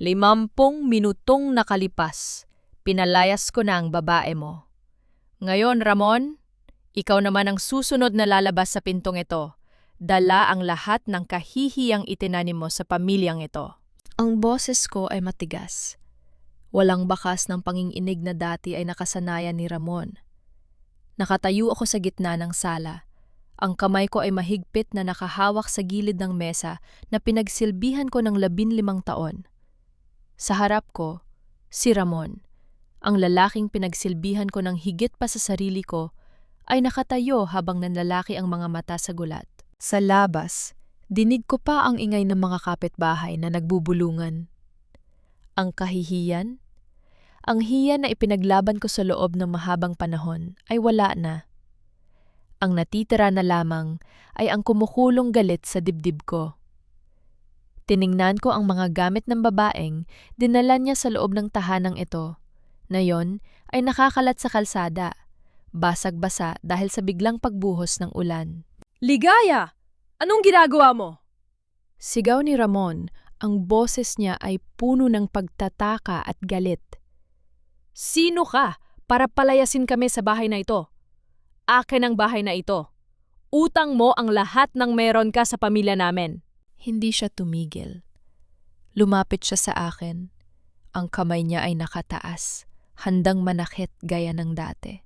50 minutong nakalipas, pinalayas ko na ang babae mo. Ngayon, Ramon, ikaw naman ang susunod na lalabas sa pintong ito. Dala ang lahat ng kahihiyang itinanim mo sa pamilyang ito. Ang boses ko ay matigas. Walang bakas ng panginginig na dati ay nakasanayan ni Ramon. Nakatayo ako sa gitna ng sala. Ang kamay ko ay mahigpit na nakahawak sa gilid ng mesa na pinagsilbihan ko ng 15 taon. Sa harap ko, si Ramon, ang lalaking pinagsilbihan ko ng higit pa sa sarili ko, ay nakatayo habang nanlalaki ang mga mata sa gulat. Sa labas, dinig ko pa ang ingay ng mga kapitbahay na nagbubulungan. Ang kahihiyan, ang hiyan na ipinaglaban ko sa loob ng mahabang panahon ay wala na. Ang natitira na lamang ay ang kumukulong galit sa dibdib ko. Tiningnan ko ang mga gamit ng babaeng dinala niya sa loob ng tahanang ito, na yon ay nakakalat sa kalsada, basag-basa dahil sa biglang pagbuhos ng ulan. Ligaya! Anong ginagawa mo? Sigaw ni Ramon, ang boses niya ay puno ng pagtataka at galit. Sino ka para palayasin kami sa bahay na ito? Akin ang bahay na ito. Utang mo ang lahat ng meron ka sa pamilya namin. Hindi siya tumigil. Lumapit siya sa akin. Ang kamay niya ay nakataas, handang manakit gaya ng dati.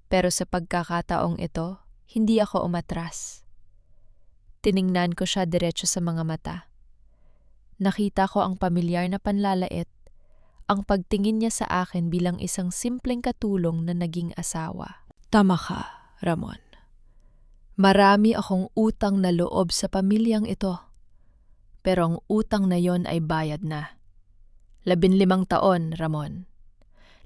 Pero sa pagkakataong ito, hindi ako umatras. Tiningnan ko siya diretso sa mga mata. Nakita ko ang pamilyar na panlalait, ang pagtingin niya sa akin bilang isang simpleng katulong na naging asawa. Tama ka, Ramon. Marami akong utang na loob sa pamilyang ito. Pero ang utang na yon ay bayad na. 15 taon, Ramon.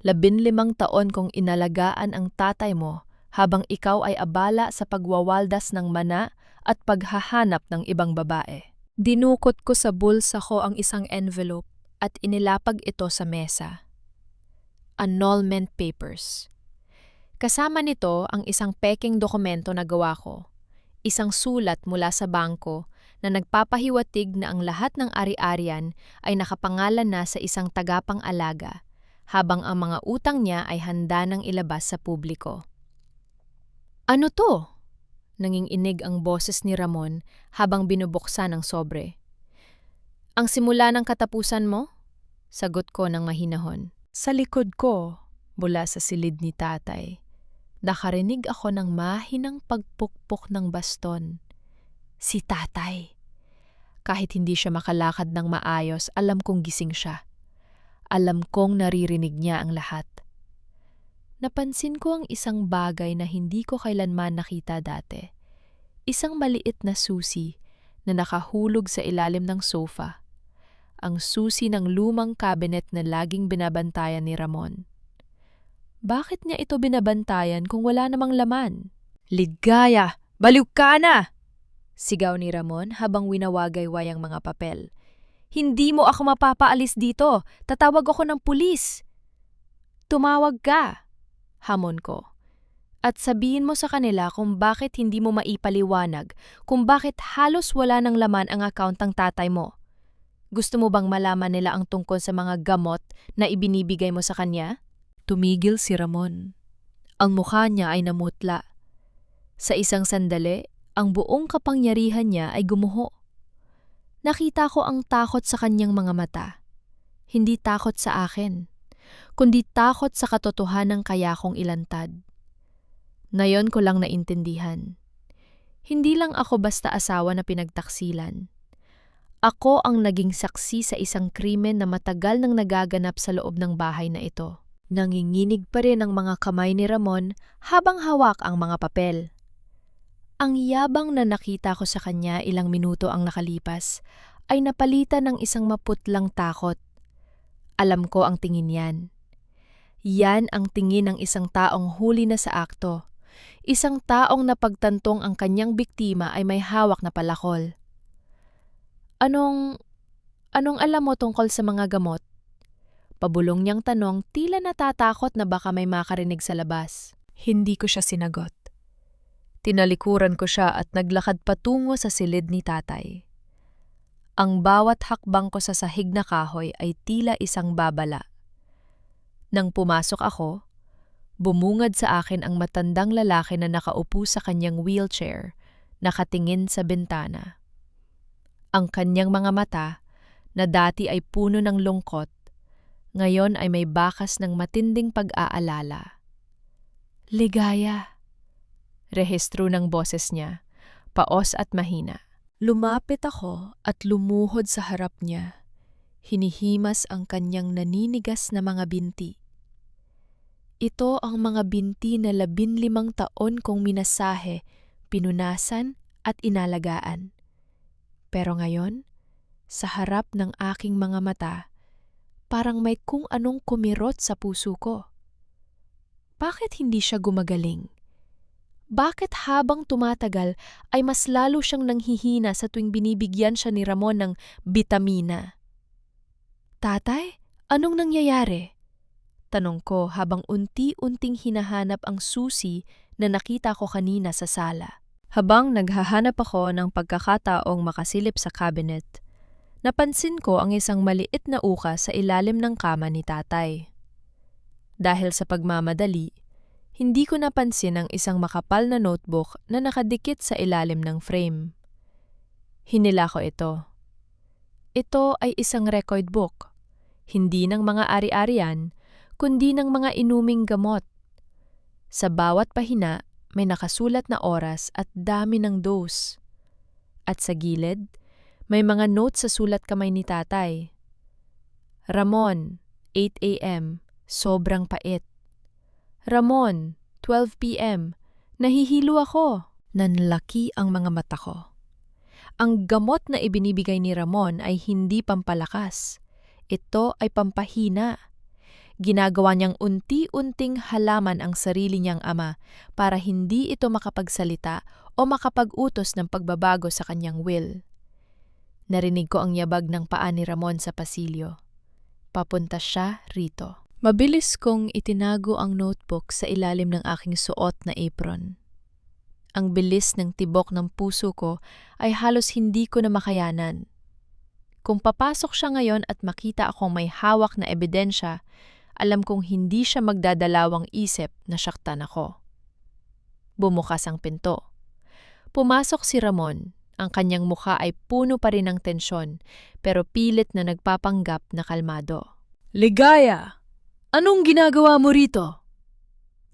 15 taon kong inalagaan ang tatay mo habang ikaw ay abala sa pagwawaldas ng mana at paghahanap ng ibang babae. Dinukot ko sa bulsa ko ang isang envelope at inilapag ito sa mesa. Annulment papers. Kasama nito ang isang peking dokumento na gawa ko, isang sulat mula sa bangko na nagpapahiwatig na ang lahat ng ari-arian ay nakapangalan na sa isang tagapang-alaga, habang ang mga utang niya ay handa nang ilabas sa publiko. Ano to? Nanginginig ang boses ni Ramon habang binubuksan ang sobre. Ang simula ng katapusan mo? Sagot ko ng mahinahon. Sa likod ko, mula sa silid ni tatay, nakarinig ako ng mahinang pagpukpok ng baston. Si tatay. Kahit hindi siya makalakad ng maayos, alam kong gising siya. Alam kong naririnig niya ang lahat. Napansin ko ang isang bagay na hindi ko kailanman nakita dati. Isang maliit na susi na nakahulog sa ilalim ng sofa. Ang susi ng lumang cabinet na laging binabantayan ni Ramon. Bakit niya ito binabantayan kung wala namang laman? Ligaya! Baliw ka na! Sigaw ni Ramon habang winawagayway ang mga papel. Hindi mo ako mapapaalis dito. Tatawag ako ng pulis. Tumawag ka, hamon ko. At sabihin mo sa kanila kung bakit hindi mo maipaliwanag, kung bakit halos wala ng laman ang account ng tatay mo. Gusto mo bang malaman nila ang tungkol sa mga gamot na ibinibigay mo sa kanya? Tumigil si Ramon. Ang mukha niya ay namutla. Sa isang sandali, ang buong kapangyarihan niya ay gumuho. Nakita ko ang takot sa kanyang mga mata. Hindi takot sa akin, kundi takot sa katotohanan kaya kong ilantad. Ngayon ko lang naintindihan. Hindi lang ako basta asawa na pinagtaksilan. Ako ang naging saksi sa isang krimen na matagal nang nagaganap sa loob ng bahay na ito. Nanginginig pa rin ang mga kamay ni Ramon habang hawak ang mga papel. Ang yabang na nakita ko sa kanya ilang minuto ang nakalipas ay napalitan ng isang maputlang takot. Alam ko ang tingin yan. Yan ang tingin ng isang taong huli na sa akto. Isang taong napagtantong ang kanyang biktima ay may hawak na palakol. Anong alam mo tungkol sa mga gamot? Pabulong niyang tanong, tila natatakot na baka may makarinig sa labas. Hindi ko siya sinagot. Tinalikuran ko siya at naglakad patungo sa silid ni tatay. Ang bawat hakbang ko sa sahig na kahoy ay tila isang babala. Nang pumasok ako, bumungad sa akin ang matandang lalaki na nakaupo sa kanyang wheelchair, nakatingin sa bintana. Ang kanyang mga mata, na dati ay puno ng lungkot, ngayon ay may bakas ng matinding pag-aalala. "Ligaya," rehistro ng boses niya, paos at mahina. Lumapit ako at lumuhod sa harap niya. Hinihimas ang kanyang naninigas na mga binti. Ito ang mga binti na 15 taon kong minasahe, pinunasan at inalagaan. Pero ngayon, sa harap ng aking mga mata, parang may kung anong kumirot sa puso ko. Bakit hindi siya gumagaling? Bakit habang tumatagal ay mas lalo siyang nanghihina sa tuwing binibigyan siya ni Ramon ng bitamina? "Tatay, anong nangyayari?" tanong ko habang unti-unting hinahanap ang susi na nakita ko kanina sa sala. Habang naghahanap ako ng pagkakataong makasilip sa cabinet, napansin ko ang isang maliit na uka sa ilalim ng kama ni tatay. Dahil sa pagmamadali, hindi ko napansin ang isang makapal na notebook na nakadikit sa ilalim ng frame. Hinila ko ito. Ito ay isang record book, hindi ng mga ari-arian, kundi ng mga inuming gamot. Sa bawat pahina, may nakasulat na oras at dami ng dose. At sa gilid, may mga notes sa sulat kamay ni tatay. "Ramon, 8 a.m., sobrang pait. Ramon, 12 p.m., nahihilo ako." Nanlaki ang mga mata ko. Ang gamot na ibinibigay ni Ramon ay hindi pampalakas. Ito ay pampahina. Ginagawa niyang unti-unting halaman ang sarili niyang ama para hindi ito makapagsalita o makapag-utos ng pagbabago sa kanyang will. Narinig ko ang yabag ng paa ni Ramon sa pasilyo. Papunta siya rito. Mabilis kong itinago ang notebook sa ilalim ng aking suot na apron. Ang bilis ng tibok ng puso ko ay halos hindi ko na makayanan. Kung papasok siya ngayon at makita akong may hawak na ebidensya, alam kong hindi siya magdadalawang isip na saktan ako. Bumukas ang pinto. Pumasok si Ramon. Ang kanyang mukha ay puno pa rin ng tensyon, pero pilit na nagpapanggap na kalmado. Ligaya, anong ginagawa mo rito?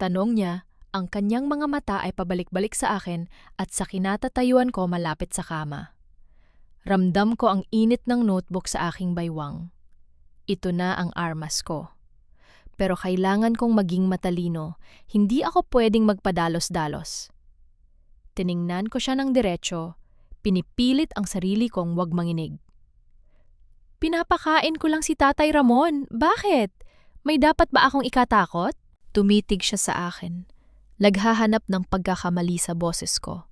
Tanong niya, ang kanyang mga mata ay pabalik-balik sa akin at sa kinatatayuan ko malapit sa kama. Ramdam ko ang init ng notebook sa aking baywang. Ito na ang armas ko. Pero kailangan kong maging matalino, hindi ako pwedeng magpadalos-dalos. Tiningnan ko siya ng diretso, pinipilit ang sarili kong wag manginig. "Pinapakain ko lang si Tatay Ramon. Bakit? May dapat ba akong ikatakot?" Tumitig siya sa akin. Naghahanap ng pagkakamali sa boses ko.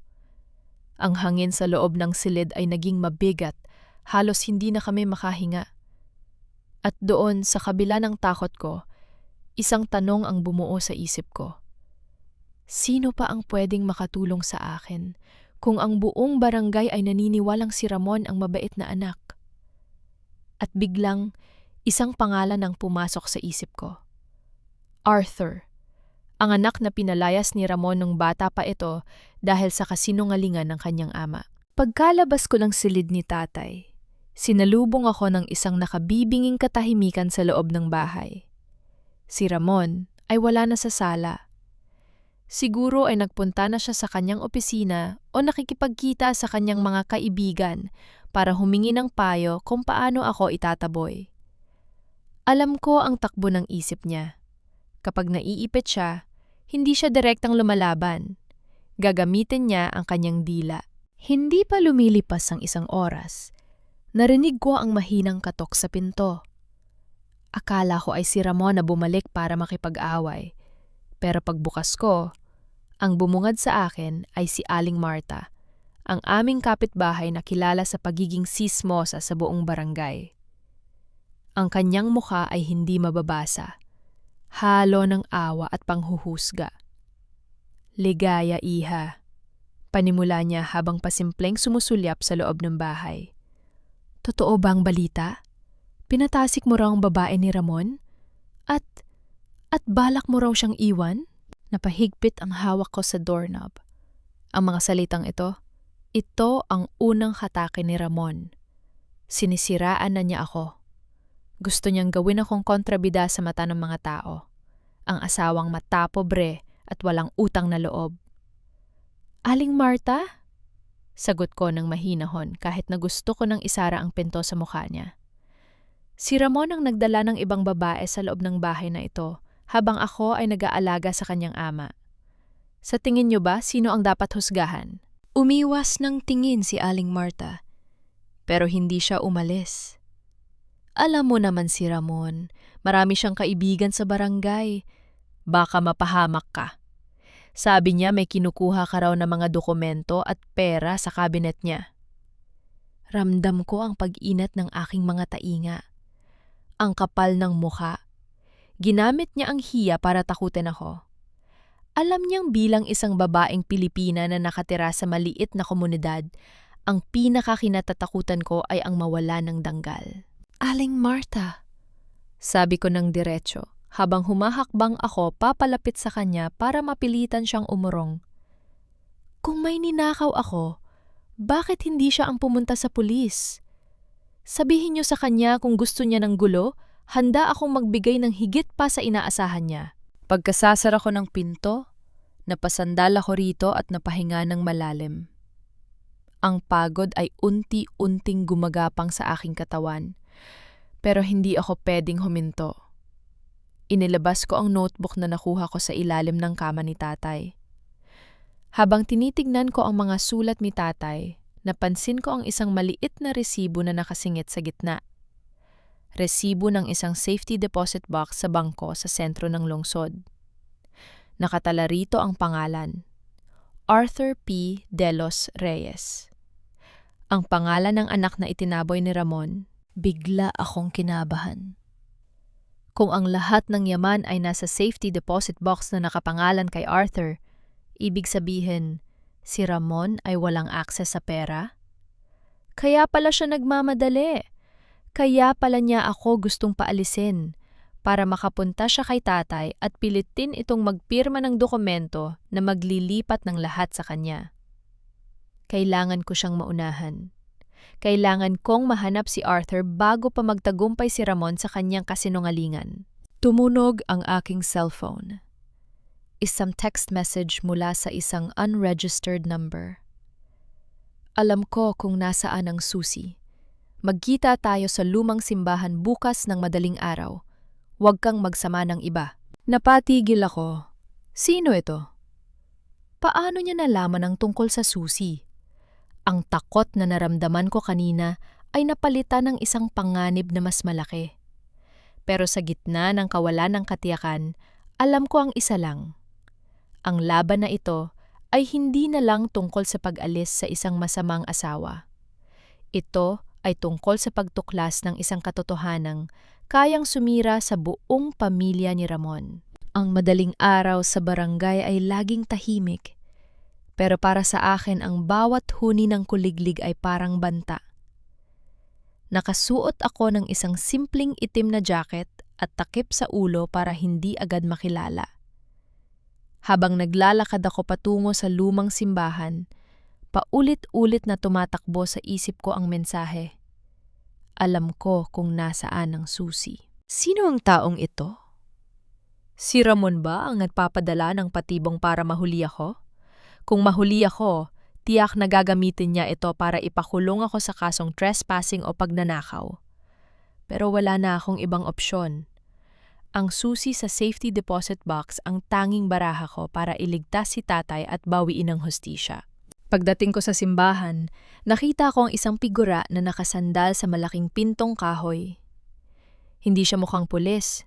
Ang hangin sa loob ng silid ay naging mabigat, halos hindi na kami makahinga. At doon, sa kabila ng takot ko, isang tanong ang bumuo sa isip ko. Sino pa ang pwedeng makatulong sa akin kung ang buong barangay ay naniniwalang si Ramon ang mabait na anak? At biglang, isang pangalan ang pumasok sa isip ko. Arthur, ang anak na pinalayas ni Ramon nung bata pa ito dahil sa kasinungalingan ng kanyang ama. Pagkalabas ko ng silid ni tatay, sinalubong ako ng isang nakabibinging katahimikan sa loob ng bahay. Si Ramon ay wala na sa sala. Siguro ay nagpunta na siya sa kanyang opisina o nakikipagkita sa kanyang mga kaibigan para humingi ng payo kung paano ako itataboy. Alam ko ang takbo ng isip niya. Kapag naiipit siya, hindi siya direktang lumalaban. Gagamitin niya ang kanyang dila. Hindi pa lumilipas ang isang oras. Narinig ko ang mahinang katok sa pinto. Akala ko ay si Ramon na bumalik para makipag-away. Pero pagbukas ko, ang bumungad sa akin ay si Aling Marta, ang aming kapitbahay na kilala sa pagiging sismosa sa buong barangay. Ang kanyang mukha ay hindi mababasa. Halo ng awa at panghuhusga. "Ligaya, iha," panimula niya habang pasimpleng sumusulyap sa loob ng bahay. Totoo bang balita? Pinatasik mo raw ang babae ni Ramon? At balak mo raw siyang iwan? Napahigpit ang hawak ko sa doorknob. Ang mga salitang ito ang unang hatake ni Ramon. Sinisiraan na niya ako. Gusto niyang gawin akong kontrabida sa mata ng mga tao. Ang asawang matapobre at walang utang na loob. Aling Marta? Sagot ko ng mahinahon kahit na gusto ko nang isara ang pinto sa mukha niya. Si Ramon ang nagdala ng ibang babae sa loob ng bahay na ito habang ako ay nag-aalaga sa kanyang ama. Sa tingin niyo ba sino ang dapat husgahan? Umiwas ng tingin si Aling Marta, pero hindi siya umalis. Alam mo naman si Ramon, marami siyang kaibigan sa barangay. Baka mapahamak ka. Sabi niya may kinukuha ka raw ng mga dokumento at pera sa kabinet niya. Ramdam ko ang pag-inat ng aking mga tainga. Ang kapal ng mukha. Ginamit niya ang hiya para takutin ako. Alam niyang bilang isang babaeng Pilipina na nakatira sa maliit na komunidad, ang pinakakinatatakutan ko ay ang mawala ng danggal. Aling Marta, sabi ko ng diretso, habang humahakbang ako papalapit sa kanya para mapilitan siyang umurong. Kung may ninakaw ako, bakit hindi siya ang pumunta sa pulis? Sabihin niyo sa kanya kung gusto niya ng gulo, handa akong magbigay ng higit pa sa inaasahan niya. Pagkasasara ko ng pinto, napasandal ako rito at napahinga ng malalim. Ang pagod ay unti-unting gumagapang sa aking katawan, pero hindi ako pwedeng huminto. Inilabas ko ang notebook na nakuha ko sa ilalim ng kama ni tatay. Habang tinitignan ko ang mga sulat ni tatay, napansin ko ang isang maliit na resibo na nakasingit sa gitna. Resibo ng isang safety deposit box sa bangko sa sentro ng lungsod. Nakatala rito ang pangalan, Arthur P. De Los Reyes. Ang pangalan ng anak na itinaboy ni Ramon, bigla akong kinabahan. Kung ang lahat ng yaman ay nasa safety deposit box na nakapangalan kay Arthur, ibig sabihin, si Ramon ay walang access sa pera? Kaya pala siya nagmamadali. Kaya pala niya ako gustong paalisin para makapunta siya kay tatay at pilitin itong magpirma ng dokumento na maglilipat ng lahat sa kanya. Kailangan ko siyang maunahan. Kailangan kong mahanap si Arthur bago pa magtagumpay si Ramon sa kanyang kasinungalingan. Tumunog ang aking cellphone. Isang text message mula sa isang unregistered number. Alam ko kung nasaan ang susi. Magkita tayo sa lumang simbahan bukas ng madaling araw. Huwag kang magsama ng iba. Napatigil ako. Sino ito? Paano niya nalaman ang tungkol sa susi? Ang takot na naramdaman ko kanina ay napalitan ng isang panganib na mas malaki. Pero sa gitna ng kawalan ng katiyakan, alam ko ang isa lang. Ang laban na ito ay hindi na lang tungkol sa pag-alis sa isang masamang asawa. Ito ay tungkol sa pagtuklas ng isang katotohanang kayang sumira sa buong pamilya ni Ramon. Ang madaling araw sa barangay ay laging tahimik, pero para sa akin ang bawat huni ng kuliglig ay parang banta. Nakasuot ako ng isang simpleng itim na jacket at takip sa ulo para hindi agad makilala. Habang naglalakad ako patungo sa lumang simbahan, paulit-ulit na tumatakbo sa isip ko ang mensahe. Alam ko kung nasaan ang susi. Sino ang taong ito? Si Ramon ba ang nagpapadala ng patibong para mahuli ako? Kung mahuli ako, tiyak na gagamitin niya ito para ipakulong ako sa kasong trespassing o pagnanakaw. Pero wala na akong ibang opsyon. Ang susi sa safety deposit box ang tanging baraha ko para iligtas si tatay at bawiin ang hustisya. Pagdating ko sa simbahan, nakita ko ang isang figura na nakasandal sa malaking pintong kahoy. Hindi siya mukhang pulis,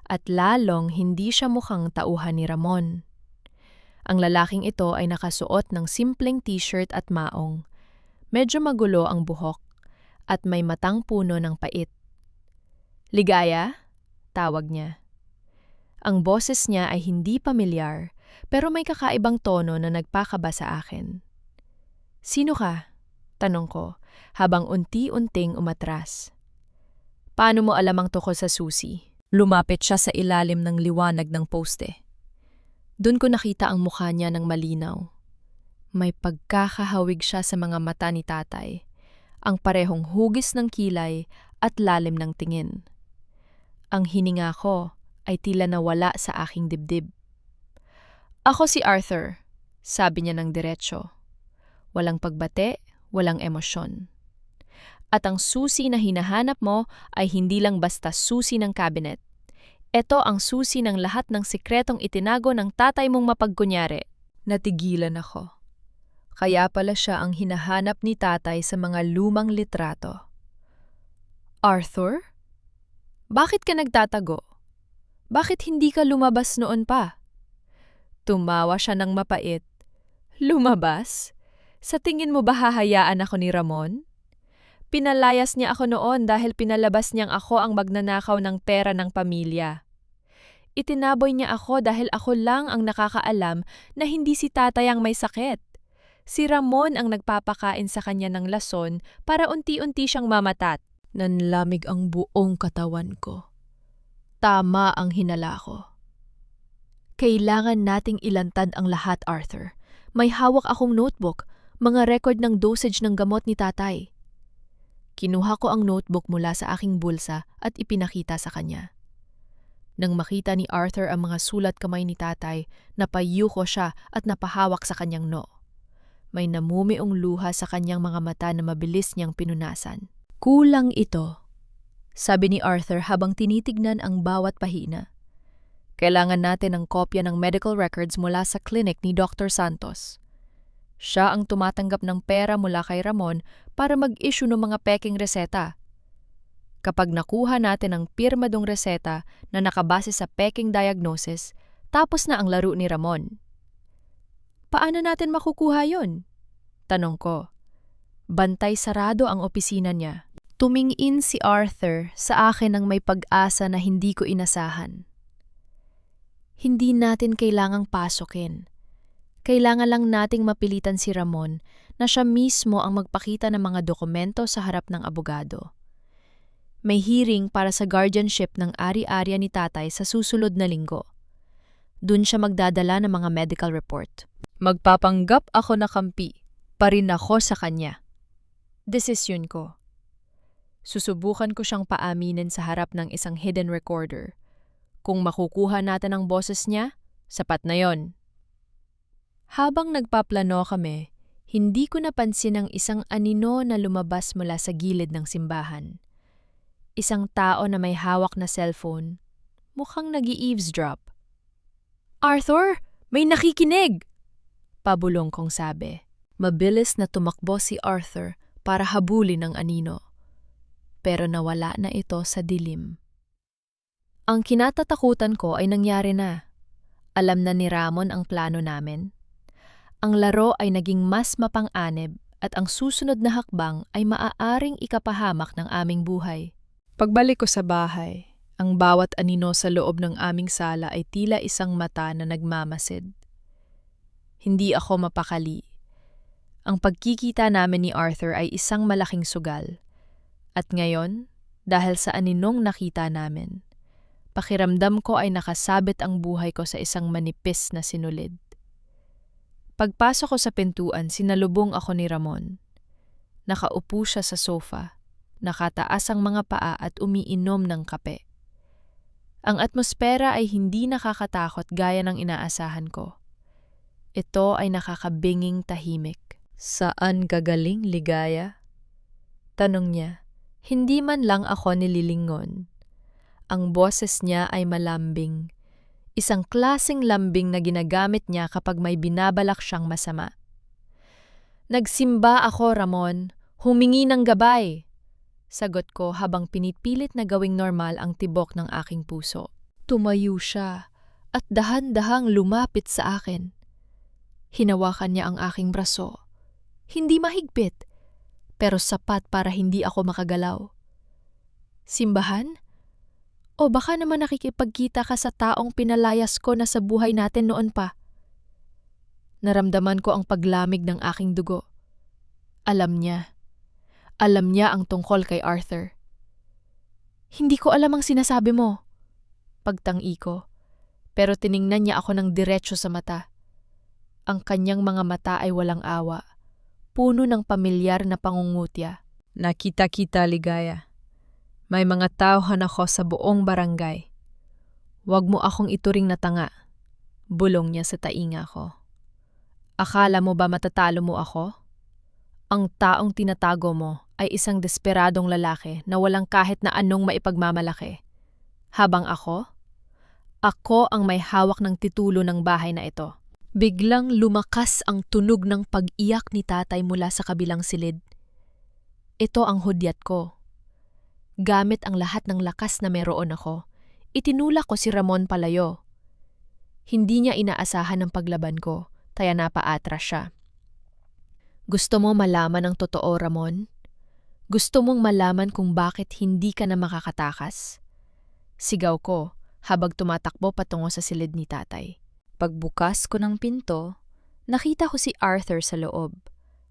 at lalong hindi siya mukhang tauhan ni Ramon. Ang lalaking ito ay nakasuot ng simpleng t-shirt at maong. Medyo magulo ang buhok, at may matang puno ng pait. Ligaya? Tawag niya. Ang boses niya ay hindi pamilyar, pero may kakaibang tono na nagpakaba sa akin. Sino ka? Tanong ko, habang unti-unting umatras. Paano mo alam ang tukol sa susi? Lumapit siya sa ilalim ng liwanag ng poste. Doon ko nakita ang mukha niya ng malinaw. May pagkakahawig siya sa mga mata ni tatay, ang parehong hugis ng kilay at lalim ng tingin. Ang hininga ko ay tila nawala sa aking dibdib. Ako si Arthur, sabi niya ng diretsyo. Walang pagbate, walang emosyon. At ang susi na hinahanap mo ay hindi lang basta susi ng cabinet. Ito ang susi ng lahat ng sikretong itinago ng tatay mong mapagkunyari. Natigilan ako. Kaya pala siya ang hinahanap ni tatay sa mga lumang litrato. Arthur? Bakit ka nagtatago? Bakit hindi ka lumabas noon pa? Tumawa siya ng mapait. Lumabas? Sa tingin mo ba hahayaan ako ni Ramon? Pinalayas niya ako noon dahil pinalabas niyang ako ang magnanakaw ng pera ng pamilya. Itinaboy niya ako dahil ako lang ang nakakaalam na hindi si tatay ang may sakit. Si Ramon ang nagpapakain sa kanya ng lason para unti-unti siyang mamatat. Nanlamig ang buong katawan ko. Tama ang hinala ko. Kailangan nating ilantad ang lahat, Arthur. May hawak akong notebook, mga record ng dosage ng gamot ni tatay. Kinuha ko ang notebook mula sa aking bulsa at ipinakita sa kanya. Nang makita ni Arthur ang mga sulat kamay ni tatay, napayuko siya at napahawak sa kanyang noo. May namumiong luha sa kanyang mga mata na mabilis niyang pinunasan. Kulang ito, sabi ni Arthur habang tinitignan ang bawat pahina. Kailangan natin ng kopya ng medical records mula sa clinic ni Dr. Santos. Siya ang tumatanggap ng pera mula kay Ramon para mag-issue ng mga peking reseta. Kapag nakuha natin ang pirmadong reseta na nakabase sa peking diagnosis, tapos na ang laro ni Ramon. Paano natin makukuha yon? Tanong ko. Bantay sarado ang opisina niya. Tumingin si Arthur sa akin ng may pag-asa na hindi ko inasahan. Hindi natin kailangang pasokin. Kailangan lang nating mapilitan si Ramon na siya mismo ang magpakita ng mga dokumento sa harap ng abogado. May hearing para sa guardianship ng ari-arya ni tatay sa susunod na linggo. Doon siya magdadala ng mga medical report. Magpapanggap ako na kampi, pa rin ako sa kanya. Desisyon ko. Susubukan ko siyang paaminin sa harap ng isang hidden recorder. Kung makukuha natin ang boses niya, sapat na yon. Habang nagpaplano kami, hindi ko napansin ang isang anino na lumabas mula sa gilid ng simbahan. Isang tao na may hawak na cellphone, mukhang nag-i-eavesdrop. Arthur, may nakikinig! Pabulong kong sabi. Mabilis na tumakbo si Arthur para habulin ang anino. Pero nawala na ito sa dilim. Ang kinatatakutan ko ay nangyari na. Alam na ni Ramon ang plano namin. Ang laro ay naging mas mapang-anib at ang susunod na hakbang ay maaaring ikapahamak ng aming buhay. Pagbalik ko sa bahay, ang bawat anino sa loob ng aming sala ay tila isang mata na nagmamasid. Hindi ako mapakali. Ang pagkikita namin ni Arthur ay isang malaking sugal. At ngayon, dahil sa aninong nakita namin, pakiramdam ko ay nakasabit ang buhay ko sa isang manipis na sinulid. Pagpasok ko sa pintuan, sinalubong ako ni Ramon. Nakaupo siya sa sofa, nakataas ang mga paa at umiinom ng kape. Ang atmosfera ay hindi nakakatakot gaya ng inaasahan ko. Ito ay nakakabinging tahimik. Saan gagaling, ligaya? Tanong niya. Hindi man lang ako nililingon. Ang boses niya ay malambing. Isang klaseng lambing na ginagamit niya kapag may binabalak siyang masama. Nagsimba ako, Ramon. Humingi ng gabay. Sagot ko habang pinipilit na gawing normal ang tibok ng aking puso. Tumayo siya at dahan-dahang lumapit sa akin. Hinawakan niya ang aking braso. Hindi mahigpit, pero sapat para hindi ako makagalaw. Simbahan? O baka naman nakikipagkita ka sa taong pinalayas ko na sa buhay natin noon pa. Naramdaman ko ang paglamig ng aking dugo. Alam niya. Alam niya ang tungkol kay Arthur. Hindi ko alam ang sinasabi mo. Pagtangi ko, pero tiningnan niya ako ng diretso sa mata. Ang kanyang mga mata ay walang awa, puno ng pamilyar na pangungutya. Nakita-kita, Ligaya. May mga tauhan ako sa buong barangay. Huwag mo akong ituring na tanga. Bulong niya sa tainga ko. Akala mo ba matatalo mo ako? Ang taong tinatago mo ay isang desperadong lalaki na walang kahit na anong maipagmamalaki. Habang ako ang may hawak ng titulo ng bahay na ito. Biglang lumakas ang tunog ng pag-iyak ni tatay mula sa kabilang silid. Ito ang hudyat ko. Gamit ang lahat ng lakas na meron ako, itinulak ko si Ramon palayo. Hindi niya inaasahan ang paglaban ko, kaya napaatras siya. Gusto mo malaman ang totoo, Ramon? Gusto mong malaman kung bakit hindi ka na makakatakas? Sigaw ko habang tumatakbo patungo sa silid ni tatay. Pagbukas ko ng pinto, nakita ko si Arthur sa loob,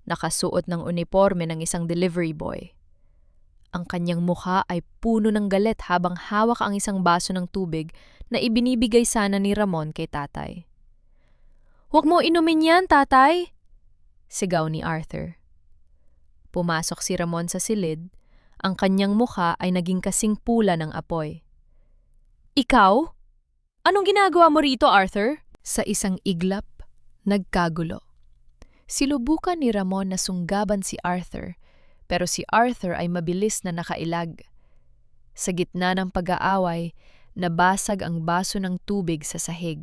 nakasuot ng uniforme ng isang delivery boy. Ang kanyang mukha ay puno ng galit habang hawak ang isang baso ng tubig na ibinibigay sana ni Ramon kay tatay. "Huwag mo inumin yan, tatay!" sigaw ni Arthur. Pumasok si Ramon sa silid, ang kanyang mukha ay naging kasing pula ng apoy. "Ikaw? Anong ginagawa mo rito, Arthur?" Sa isang iglap, nagkagulo. Silubukan ni Ramon na sunggaban si Arthur, pero si Arthur ay mabilis na nakailag. Sa gitna ng pag-aaway, nabasag ang baso ng tubig sa sahig.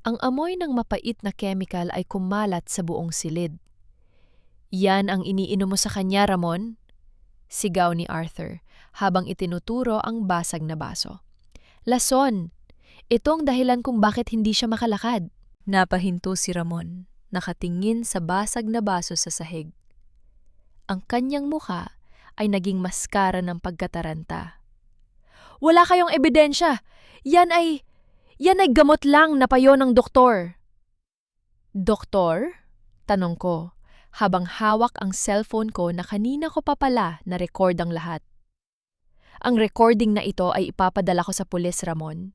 Ang amoy ng mapait na chemical ay kumalat sa buong silid. "Yan ang iniinom mo sa kanya, Ramon?" sigaw ni Arthur habang itinuturo ang basag na baso. "Lason! Ito ang dahilan kung bakit hindi siya makalakad." Napahinto si Ramon, nakatingin sa basag na baso sa sahig. Ang kanyang mukha ay naging maskara ng pagkataranta. "Wala kayong ebidensya! Yan ay gamot lang na payo ng doktor." "Doktor?" tanong ko, habang hawak ang cellphone ko na kanina ko pa pala na-record ang lahat. Ang recording na ito ay ipapadala ko sa pulis, Ramon,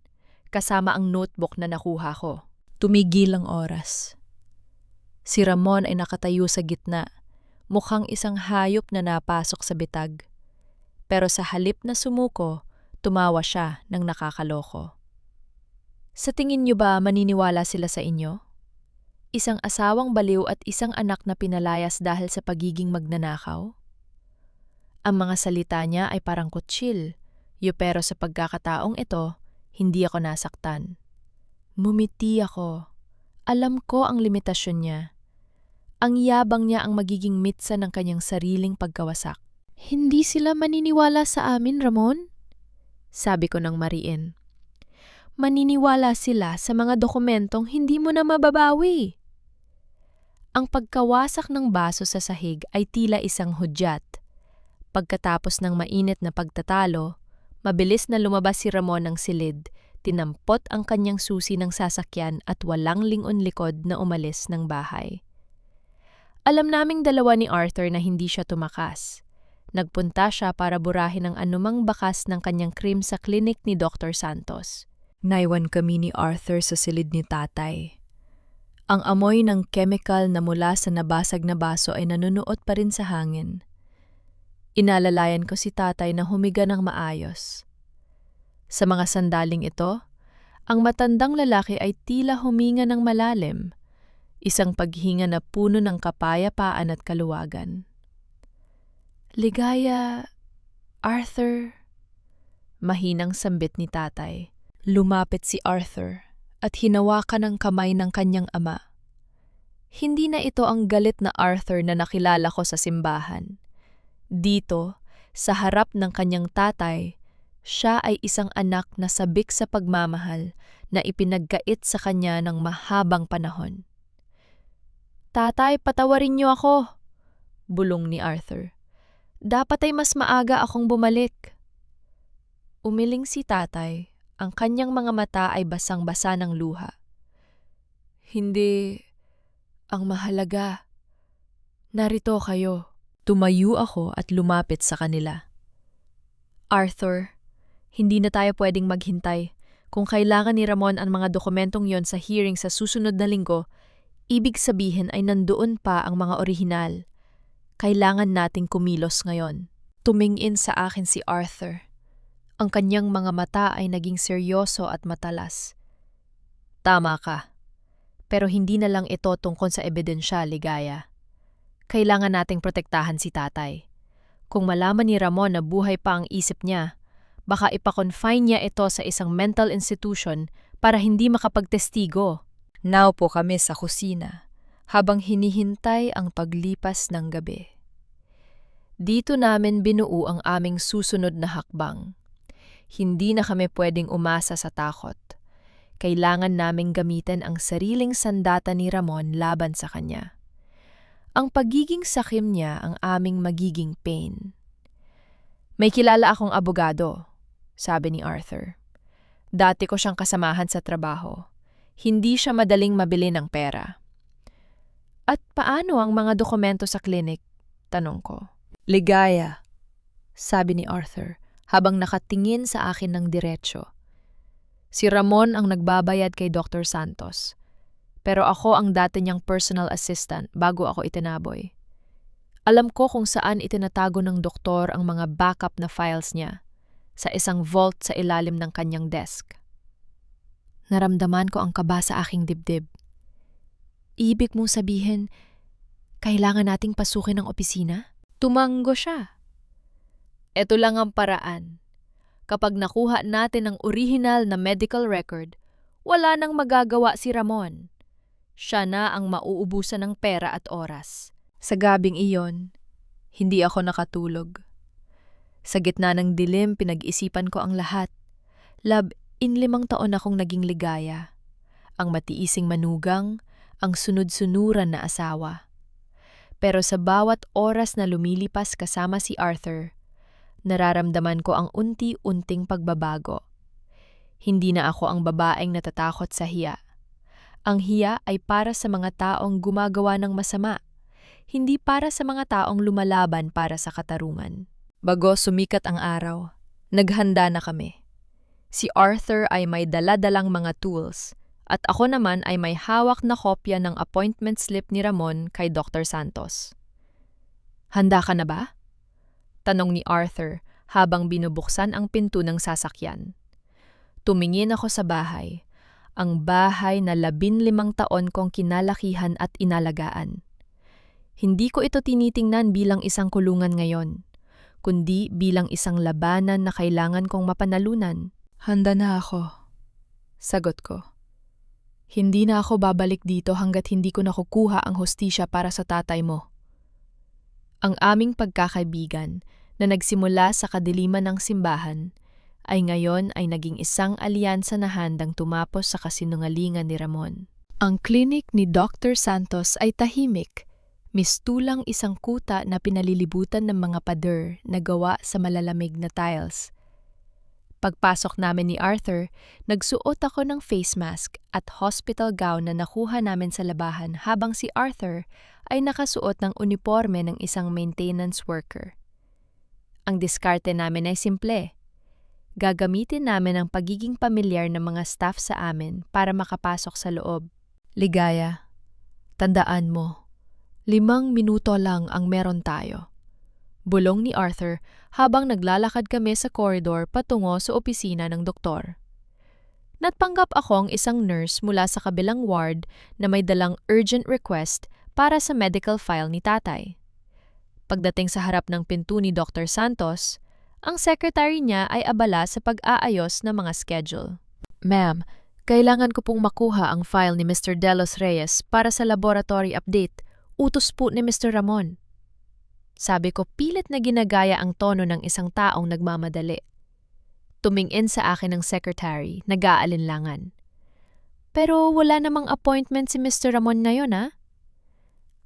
kasama ang notebook na nakuha ko. Tumigil ang oras. Si Ramon ay nakatayo sa gitna, mukhang isang hayop na napasok sa bitag. Pero sa halip na sumuko, tumawa siya ng nakakaloko. "Sa tingin niyo ba maniniwala sila sa inyo? Isang asawang baliw at isang anak na pinalayas dahil sa pagiging magnanakaw?" Ang mga salita niya ay parang kutsil, pero sa pagkakataong ito, hindi ako nasaktan. Mumiti ako. Alam ko ang limitasyon niya. Ang yabang niya ang magiging mitsa ng kanyang sariling pagkawasak. "Hindi sila maniniwala sa amin, Ramon?" sabi ko ng mariin. "Maniniwala sila sa mga dokumentong hindi mo na mababawi." Ang pagkawasak ng baso sa sahig ay tila isang hudyat. Pagkatapos ng mainit na pagtatalo, mabilis na lumabas si Ramon ng silid, tinampot ang kanyang susi ng sasakyan at walang lingon-likod na umalis ng bahay. Alam naming dalawa ni Arthur na hindi siya tumakas. Nagpunta siya para burahin ang anumang bakas ng kanyang krim sa klinik ni Dr. Santos. Naiwan kami ni Arthur sa silid ni tatay. Ang amoy ng chemical na mula sa nabasag na baso ay nanunuot pa rin sa hangin. Inalalayan ko si tatay na humiga ng maayos. Sa mga sandaling ito, ang matandang lalaki ay tila huminga ng malalim, isang paghinga na puno ng kapayapaan at kaluwagan. "Ligaya, Arthur," mahinang sambit ni tatay. Lumapit si Arthur at hinawakan ang kamay ng kanyang ama. Hindi na ito ang galit na Arthur na nakilala ko sa simbahan. Dito, sa harap ng kanyang tatay, siya ay isang anak na sabik sa pagmamahal na ipinagkait sa kanya ng mahabang panahon. "Tatay, patawarin niyo ako," bulong ni Arthur. "Dapat ay mas maaga akong bumalik." Umiling si tatay, ang kanyang mga mata ay basang-basa ng luha. "Hindi. Ang mahalaga, narito kayo." Tumayo ako at lumapit sa kanila. Arthur, hindi na tayo pwedeng maghintay. Kung kailangan ni Ramon ang mga dokumentong yon sa hearing sa susunod na linggo, ibig sabihin ay nandoon pa ang mga orihinal. Kailangan nating kumilos ngayon. Tumingin sa akin si Arthur. Ang kanyang mga mata ay naging seryoso at matalas. Tama ka. Pero hindi na lang ito tungkol sa ebidensya, Ligaya. Kailangan nating protektahan si tatay. Kung malaman ni Ramon na buhay pa ang isip niya, baka ipakonfine niya ito sa isang mental institution para hindi makapagtestigo. Naupo kami sa kusina habang hinihintay ang paglipas ng gabi. Dito namin binuo ang aming susunod na hakbang. Hindi na kami pwedeng umasa sa takot. Kailangan naming gamitin ang sariling sandata ni Ramon laban sa kanya. Ang pagiging sakim niya ang aming magiging pain. May kilala akong abogado, sabi ni Arthur. Dati ko siyang kasamahan sa trabaho. Hindi siya madaling mabili ng pera. At paano ang mga dokumento sa klinik? Tanong ko. Ligaya, Sabi ni Arthur habang nakatingin sa akin ng diretsyo. Si Ramon ang nagbabayad kay Dr. Santos. Pero ako ang dati niyang personal assistant bago ako itinaboy. Alam ko kung saan itinatago ng doktor ang mga backup na files niya, sa isang vault sa ilalim ng kanyang desk. Naramdaman ko ang kaba sa aking dibdib. Ibig mong sabihin, kailangan nating pasukin ang opisina? Tumanggo siya. Ito lang ang paraan. Kapag nakuha natin ang orihinal na medical record, wala nang magagawa si Ramon. Siya na ang mauubusan ng pera at oras. Sa gabing iyon, hindi ako nakatulog. Sa gitna ng dilim, pinag-isipan ko ang lahat. 15 taon akong naging ligaya. Ang matiising manugang, ang sunod-sunuran na asawa. Pero sa bawat oras na lumilipas kasama si Arthur, nararamdaman ko ang unti-unting pagbabago. Hindi na ako ang babaeng natatakot sa hiya. Ang hiya ay para sa mga taong gumagawa ng masama, hindi para sa mga taong lumalaban para sa katarungan. Bago sumikat ang araw, naghanda na kami. Si Arthur ay may dala-dalang mga tools at ako naman ay may hawak na kopya ng appointment slip ni Ramon kay Dr. Santos. Handa ka na ba? Tanong ni Arthur habang binubuksan ang pinto ng sasakyan. Tumingin ako sa bahay. Ang bahay na 15 taon kong kinalakihan at inalagaan. Hindi ko ito tinitingnan bilang isang kulungan ngayon, kundi bilang isang labanan na kailangan kong mapanalunan. handa na ako. Sagot ko. Hindi na ako babalik dito hanggat hindi ko nakukuha ang hustisya para sa tatay mo. Ang aming pagkakaibigan na nagsimula sa kadiliman ng simbahan ay ngayon ay naging isang alyansa na handang tumapos sa kasinungalingan ni Ramon. Ang klinik ni Dr. Santos ay tahimik, mistulang isang kuta na pinalilibutan ng mga pader na gawa sa malalamig na tiles. Pagpasok namin ni Arthur, nagsuot ako ng face mask at hospital gown na nakuha namin sa labahan habang si Arthur ay nakasuot ng uniforme ng isang maintenance worker. Ang diskarte namin ay simple. Gagamitin namin ang pagiging pamilyar ng mga staff sa amin para makapasok sa loob. Ligaya, tandaan mo, 5 minuto lang ang meron tayo. Bulong ni Arthur habang naglalakad kami sa koridor patungo sa opisina ng doktor. Natanggap akong isang nurse mula sa kabilang ward na may dalang urgent request para sa medical file ni tatay. Pagdating sa harap ng pinto ni Dr. Santos, ang secretary niya ay abala sa pag-aayos ng mga schedule. Ma'am, kailangan ko pong makuha ang file ni Mr. Delos Reyes para sa laboratory update. Utos po ni Mr. Ramon. Sabi ko pilit na ginagaya ang tono ng isang taong nagmamadali. Tumingin sa akin ang secretary, nag-aalinlangan. Pero wala namang appointment si Mr. Ramon ngayon, ha?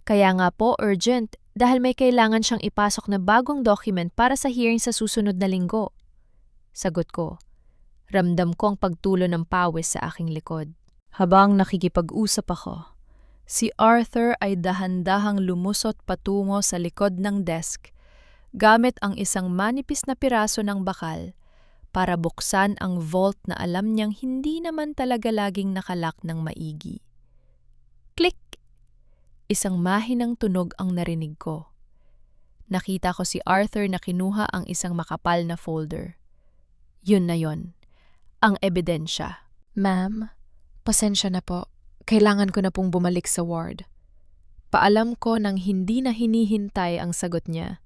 Kaya nga po urgent dahil may kailangan siyang ipasok na bagong document para sa hearing sa susunod na linggo. Sagot ko. Ramdam ko ang pagtulo ng pawis sa aking likod. Habang nakikipag-usap ako, Si Arthur ay dahan-dahang lumusot patungo sa likod ng desk gamit ang isang manipis na piraso ng bakal para buksan ang vault na alam niyang hindi naman talaga laging nakalak ng maigi. Click! Isang mahinang tunog ang narinig ko. Nakita ko si Arthur na kinuha ang isang makapal na folder. Yun na yon, ang ebidensya. Ma'am, pasensya na po. Kailangan ko na pong bumalik sa ward. Paalam ko nang hindi na hinihintay ang sagot niya.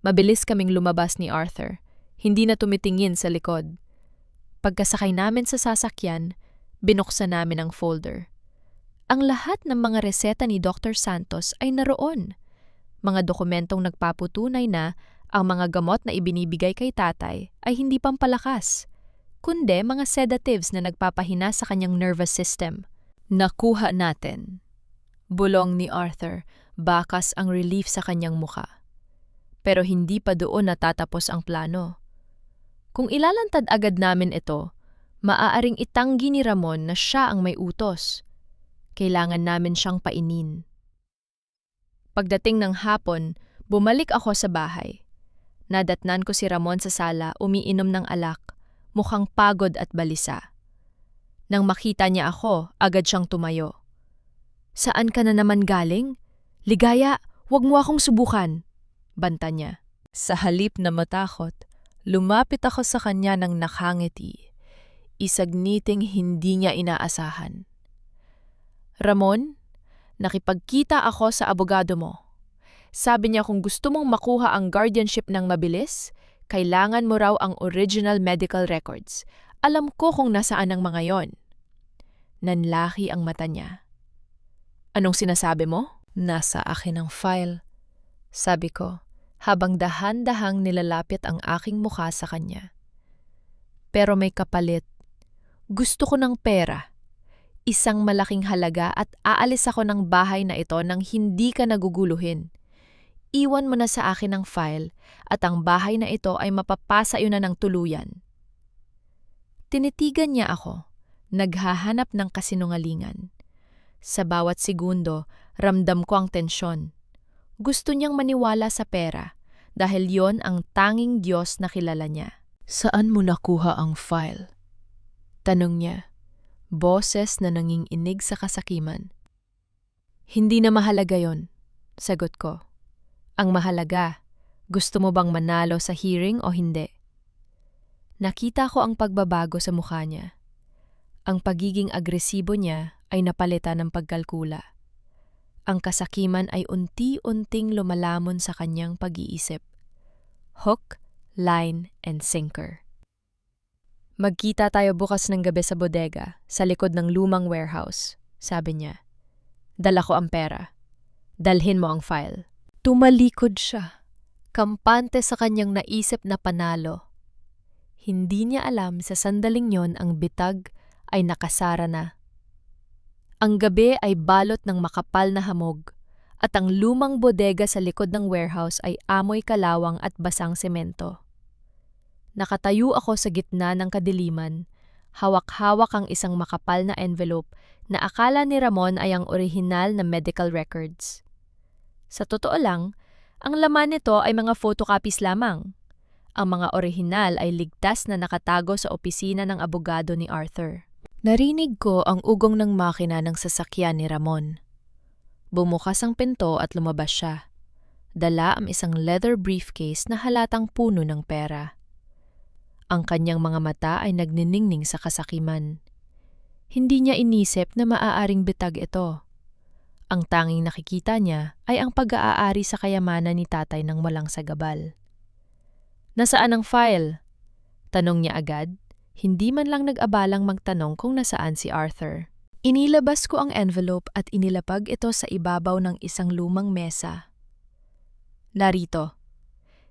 Mabilis kaming lumabas ni Arthur. Hindi na tumitingin sa likod. Pagkasakay namin sa sasakyan, binuksan namin ang folder. Ang lahat ng mga reseta ni Dr. Santos ay naroon. Mga dokumentong nagpaputunay na ang mga gamot na ibinibigay kay tatay ay hindi pampalakas, kundi mga sedatives na nagpapahina sa kanyang nervous system. Nakuha natin. Bulong ni Arthur, bakas ang relief sa kanyang muka. Pero hindi pa doon natatapos ang plano. Kung ilalantad agad namin ito, maaaring itanggi ni Ramon na siya ang may utos. Kailangan namin siyang painin. Pagdating ng hapon, bumalik ako sa bahay. Nadatnan ko si Ramon sa sala umiinom ng alak, mukhang pagod at balisa. Nang makita niya ako, agad siyang tumayo. "Saan ka na naman galing? Ligaya, huwag mo akong subukan," banta niya. Sa halip na matakot, lumapit ako sa kanya ng nakangiti, isagniting hindi niya inaasahan. "Ramon, nakipagkita ako sa abogado mo. Sabi niya kung gusto mong makuha ang guardianship ng mabilis, kailangan mo raw ang original medical records. Alam ko kung nasaan ang mga yon." Nanlaki ang mata niya. "Anong sinasabi mo?" "Nasa akin ang file," sabi ko, habang dahan-dahang nilalapit ang aking mukha sa kanya. "Pero may kapalit. Gusto ko ng pera. Isang malaking halaga at aalis ako ng bahay na ito nang hindi ka naguguluhin. Iwan mo na sa akin ang file at ang bahay na ito ay mapapasa na ng tuluyan." Tinitigan niya ako, naghahanap ng kasinungalingan. Sa bawat segundo, ramdam ko ang tensyon. Gusto niyang maniwala sa pera dahil yon ang tanging Diyos na kilala niya. "Saan mo nakuha ang file?" tanong niya. Boses na nanginginig sa kasakiman. "Hindi na mahalaga yon," sagot ko. "Ang mahalaga, gusto mo bang manalo sa hearing o hindi?" Nakita ko ang pagbabago sa mukha niya. Ang pagiging agresibo niya ay napalitan ng pagkalkula. Ang kasakiman ay unti-unting lumalamon sa kanyang pag-iisip. Hook, line, and sinker. "Magkita tayo bukas ng gabi sa bodega, sa likod ng lumang warehouse," sabi niya. "Dala ko ang pera. Dalhin mo ang file." Tumalikod siya, kampante sa kanyang naisip na panalo. Hindi niya alam sa sandaling yon ang bitag ay nakasara na. Ang gabi ay balot ng makapal na hamog, at ang lumang bodega sa likod ng warehouse ay amoy kalawang at basang semento. Nakatayo ako sa gitna ng kadiliman, hawak-hawak ang isang makapal na envelope na akala ni Ramon ay ang orihinal na medical records. Sa totoo lang, ang laman nito ay mga photocopies lamang. Ang mga orihinal ay ligtas na nakatago sa opisina ng abogado ni Arthur. Narinig ko ang ugong ng makina ng sasakyan ni Ramon. Bumukas ang pinto at lumabas siya. Dala ang isang leather briefcase na halatang puno ng pera. Ang kanyang mga mata ay nagniningning sa kasakiman. Hindi niya inisip na maaaring bitag ito. Ang tanging nakikita niya ay ang pag-aari sa kayamanan ni tatay ng walang sagabal. "Nasaan ang file?" tanong niya agad, hindi man lang nag-abalang magtanong kung nasaan si Arthur. Inilabas ko ang envelope at inilapag ito sa ibabaw ng isang lumang mesa. "Narito.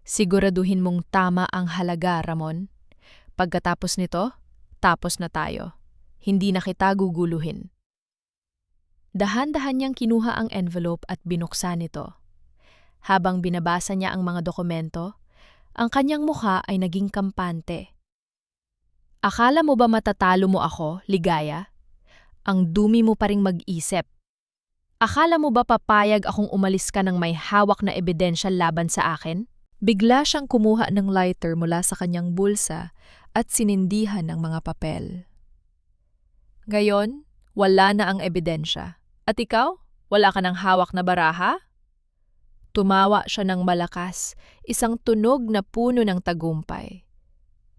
Siguraduhin mong tama ang halaga, Ramon. Pagkatapos nito, tapos na tayo. Hindi na kita guguluhin." Dahan-dahan niyang kinuha ang envelope at binuksan ito. Habang binabasa niya ang mga dokumento, ang kanyang mukha ay naging kampante. "Akala mo ba matatalo mo ako, Ligaya? Ang dumi mo pa ring mag-isip. Akala mo ba papayag akong umalis ka ng may hawak na ebidensya laban sa akin? Bigla siyang kumuha ng lighter mula sa kanyang bulsa at sinindihan ng mga papel. Ngayon, wala na ang ebidensya. At ikaw, wala ka ng hawak na baraha? Tumawa siya ng malakas, isang tunog na puno ng tagumpay.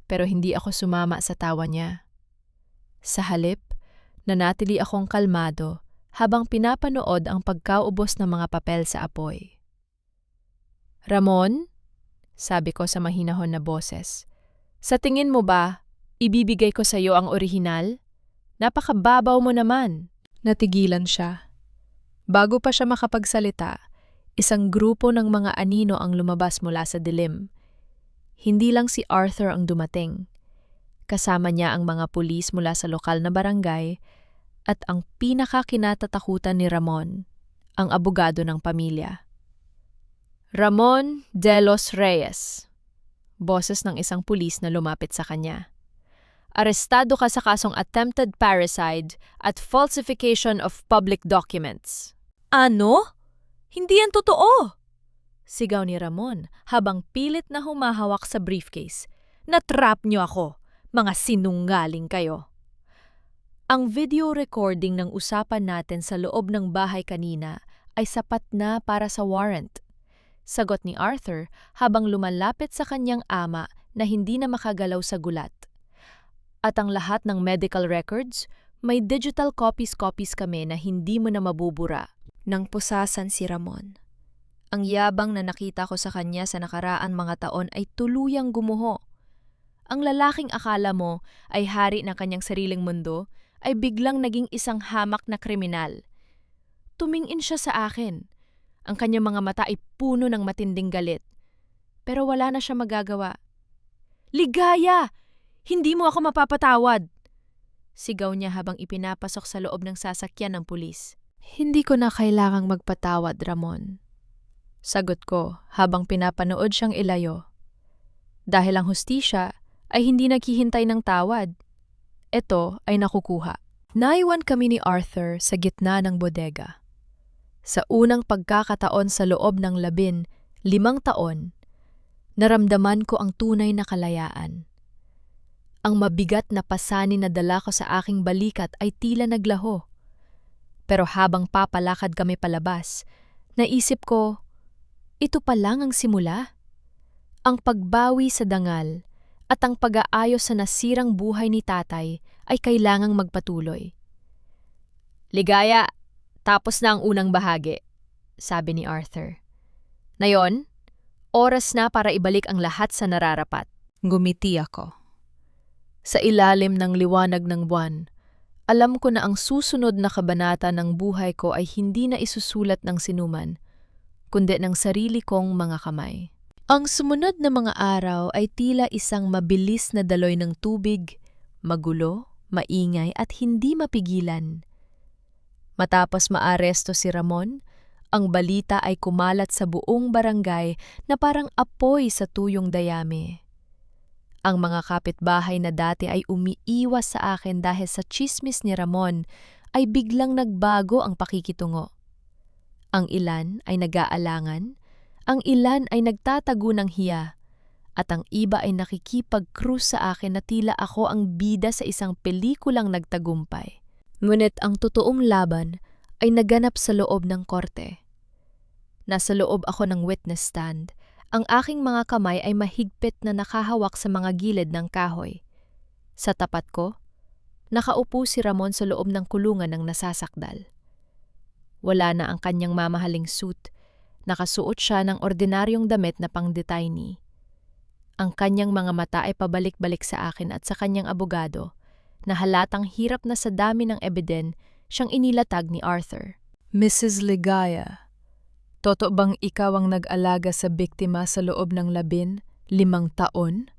Pero hindi ako sumama sa tawa niya. Sa halip, nanatili akong kalmado habang pinapanood ang pagkaubos ng mga papel sa apoy. Ramon, sabi ko sa mahinahon na boses, sa tingin mo ba, ibibigay ko sa iyo ang orihinal? Napakababaw mo naman. Natigilan siya. Bago pa siya makapagsalita, isang grupo ng mga anino ang lumabas mula sa dilim. Hindi lang si Arthur ang dumating. Kasama niya ang mga pulis mula sa lokal na barangay at ang pinakakinatatakutan ni Ramon, ang abogado ng pamilya. Ramon de los Reyes, boses ng isang pulis na lumapit sa kanya. Arestado ka sa kasong attempted parricide at falsification of public documents. Ano? Hindi yan totoo! Sigaw ni Ramon habang pilit na humahawak sa briefcase. Natrap niyo ako, mga sinungaling kayo. Ang video recording ng usapan natin sa loob ng bahay kanina ay sapat na para sa warrant. Sagot ni Arthur habang lumalapit sa kanyang ama na hindi na makagalaw sa gulat. At ang lahat ng medical records, may digital copies kami na hindi mo na mabubura. Nang pusasan si Ramon. Ang yabang na nakita ko sa kanya sa nakaraan mga taon ay tuluyang gumuho. Ang lalaking akala mo ay hari ng kanyang sariling mundo ay biglang naging isang hamak na kriminal. Tumingin siya sa akin. Ang kanyang mga mata ay puno ng matinding galit. Pero wala na siya magagawa. Ligaya! Hindi mo ako mapapatawad! Sigaw niya habang ipinapasok sa loob ng sasakyan ng pulis. Hindi ko na kailangang magpatawad, Ramon. Sagot ko habang pinapanood siyang ilayo. Dahil ang hustisya ay hindi naghihintay ng tawad. Ito ay nakukuha. Naiwan kami ni Arthur sa gitna ng bodega. Sa unang pagkakataon sa loob ng 15 taon, naramdaman ko ang tunay na kalayaan. Ang mabigat na pasanin na dala ko sa aking balikat ay tila naglaho. Pero habang papalakad kami palabas, naisip ko, ito pa lang ang simula. Ang pagbawi sa dangal at ang pag-aayos sa nasirang buhay ni tatay ay kailangang magpatuloy. Ligaya, tapos na ang unang bahagi, sabi ni Arthur. Ngayon, oras na para ibalik ang lahat sa nararapat. Ngumiti ako. Sa ilalim ng liwanag ng buwan, alam ko na ang susunod na kabanata ng buhay ko ay hindi na isusulat ng sinuman, kundi ng sarili kong mga kamay. Ang sumunod na mga araw ay tila isang mabilis na daloy ng tubig, magulo, maingay at hindi mapigilan. Matapos maaresto si Ramon, ang balita ay kumalat sa buong barangay na parang apoy sa tuyong dayami. Ang mga kapitbahay na dati ay umiiwas sa akin dahil sa tsismis ni Ramon ay biglang nagbago ang pakikitungo. Ang ilan ay nag-aalangan, ang ilan ay nagtatago ng hiya, at ang iba ay nakikipag-krus sa akin na tila ako ang bida sa isang pelikulang nagtagumpay. Ngunit ang totoong laban ay naganap sa loob ng korte. Nasa loob ako ng witness stand. Ang aking mga kamay ay mahigpit na nakahawak sa mga gilid ng kahoy. Sa tapat ko, nakaupo si Ramon sa loob ng kulungan ng nasasakdal. Wala na ang kanyang mamahaling suit. Nakasuot siya ng ordinaryong damit na pang-detainee. Ang kanyang mga mata ay pabalik-balik sa akin at sa kanyang abogado, na halatang hirap na sa dami ng ebiden siyang inilatag ni Arthur. Mrs. Ligaya, totoo bang ikaw ang nag-alaga sa biktima sa loob ng 15 taon?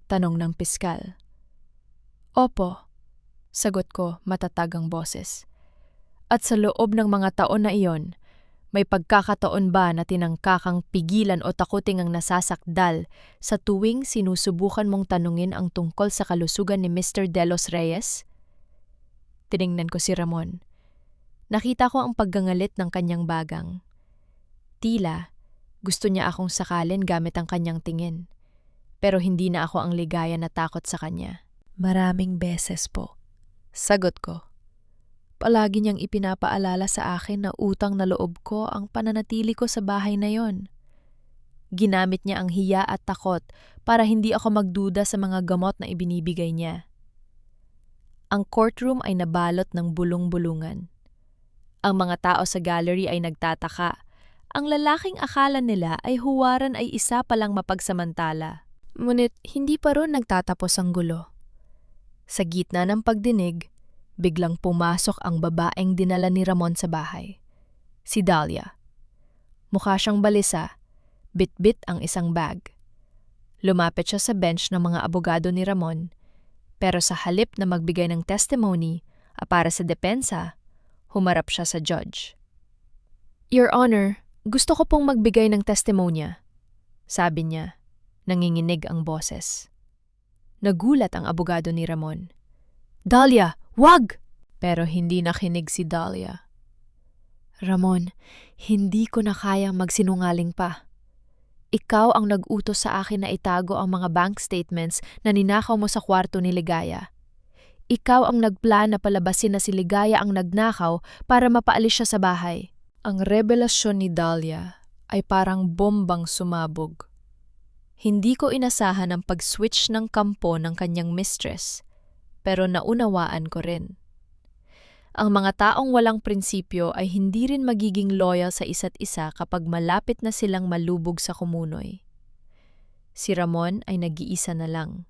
Tanong ng piskal. Opo, sagot ko matatag ang boses. At sa loob ng mga taon na iyon, may pagkakataon ba na tinangkakang pigilan o takuting ang nasasakdal sa tuwing sinusubukan mong tanungin ang tungkol sa kalusugan ni Mr. De Los Reyes? Tiningnan ko si Ramon. Nakita ko ang paggangalit ng kanyang bagang. Tila, gusto niya akong sakalin gamit ang kanyang tingin. Pero hindi na ako ang ligaya na takot sa kanya. Maraming beses po. Sagot ko. Palagi niyang ipinapaalala sa akin na utang na loob ko ang pananatili ko sa bahay na yon. Ginamit niya ang hiya at takot para hindi ako magduda sa mga gamot na ibinibigay niya. Ang courtroom ay nabalot ng bulong-bulungan. Ang mga tao sa gallery ay nagtataka. Ang lalaking akala nila ay huwaran ay isa palang mapagsamantala. Ngunit hindi pa ron nagtatapos ang gulo. Sa gitna ng pagdinig, biglang pumasok ang babaeng dinala ni Ramon sa bahay. Si Dahlia. Mukha siyang balisa, bit-bit ang isang bag. Lumapit siya sa bench ng mga abogado ni Ramon, pero sa halip na magbigay ng testimony para sa depensa, humarap siya sa judge. Your Honor, gusto ko pong magbigay ng testimonya, sabi niya, nanginginig ang boses. Nagulat ang abogado ni Ramon. Dahlia, wag! Pero hindi nakinig si Dahlia. Ramon, hindi ko na kayang magsinungaling pa. Ikaw ang nag-utos sa akin na itago ang mga bank statements na ninakaw mo sa kwarto ni Ligaya. Ikaw ang nagplan na palabasin na si Ligaya ang nagnakaw para mapaalis siya sa bahay. Ang revelasyon ni Dahlia ay parang bombang sumabog. Hindi ko inasahan ang pag-switch ng kampo ng kanyang mistress, pero naunawaan ko rin. Ang mga taong walang prinsipyo ay hindi rin magiging loyal sa isa't isa kapag malapit na silang malubog sa kumunoy. Si Ramon ay nag-iisa na lang.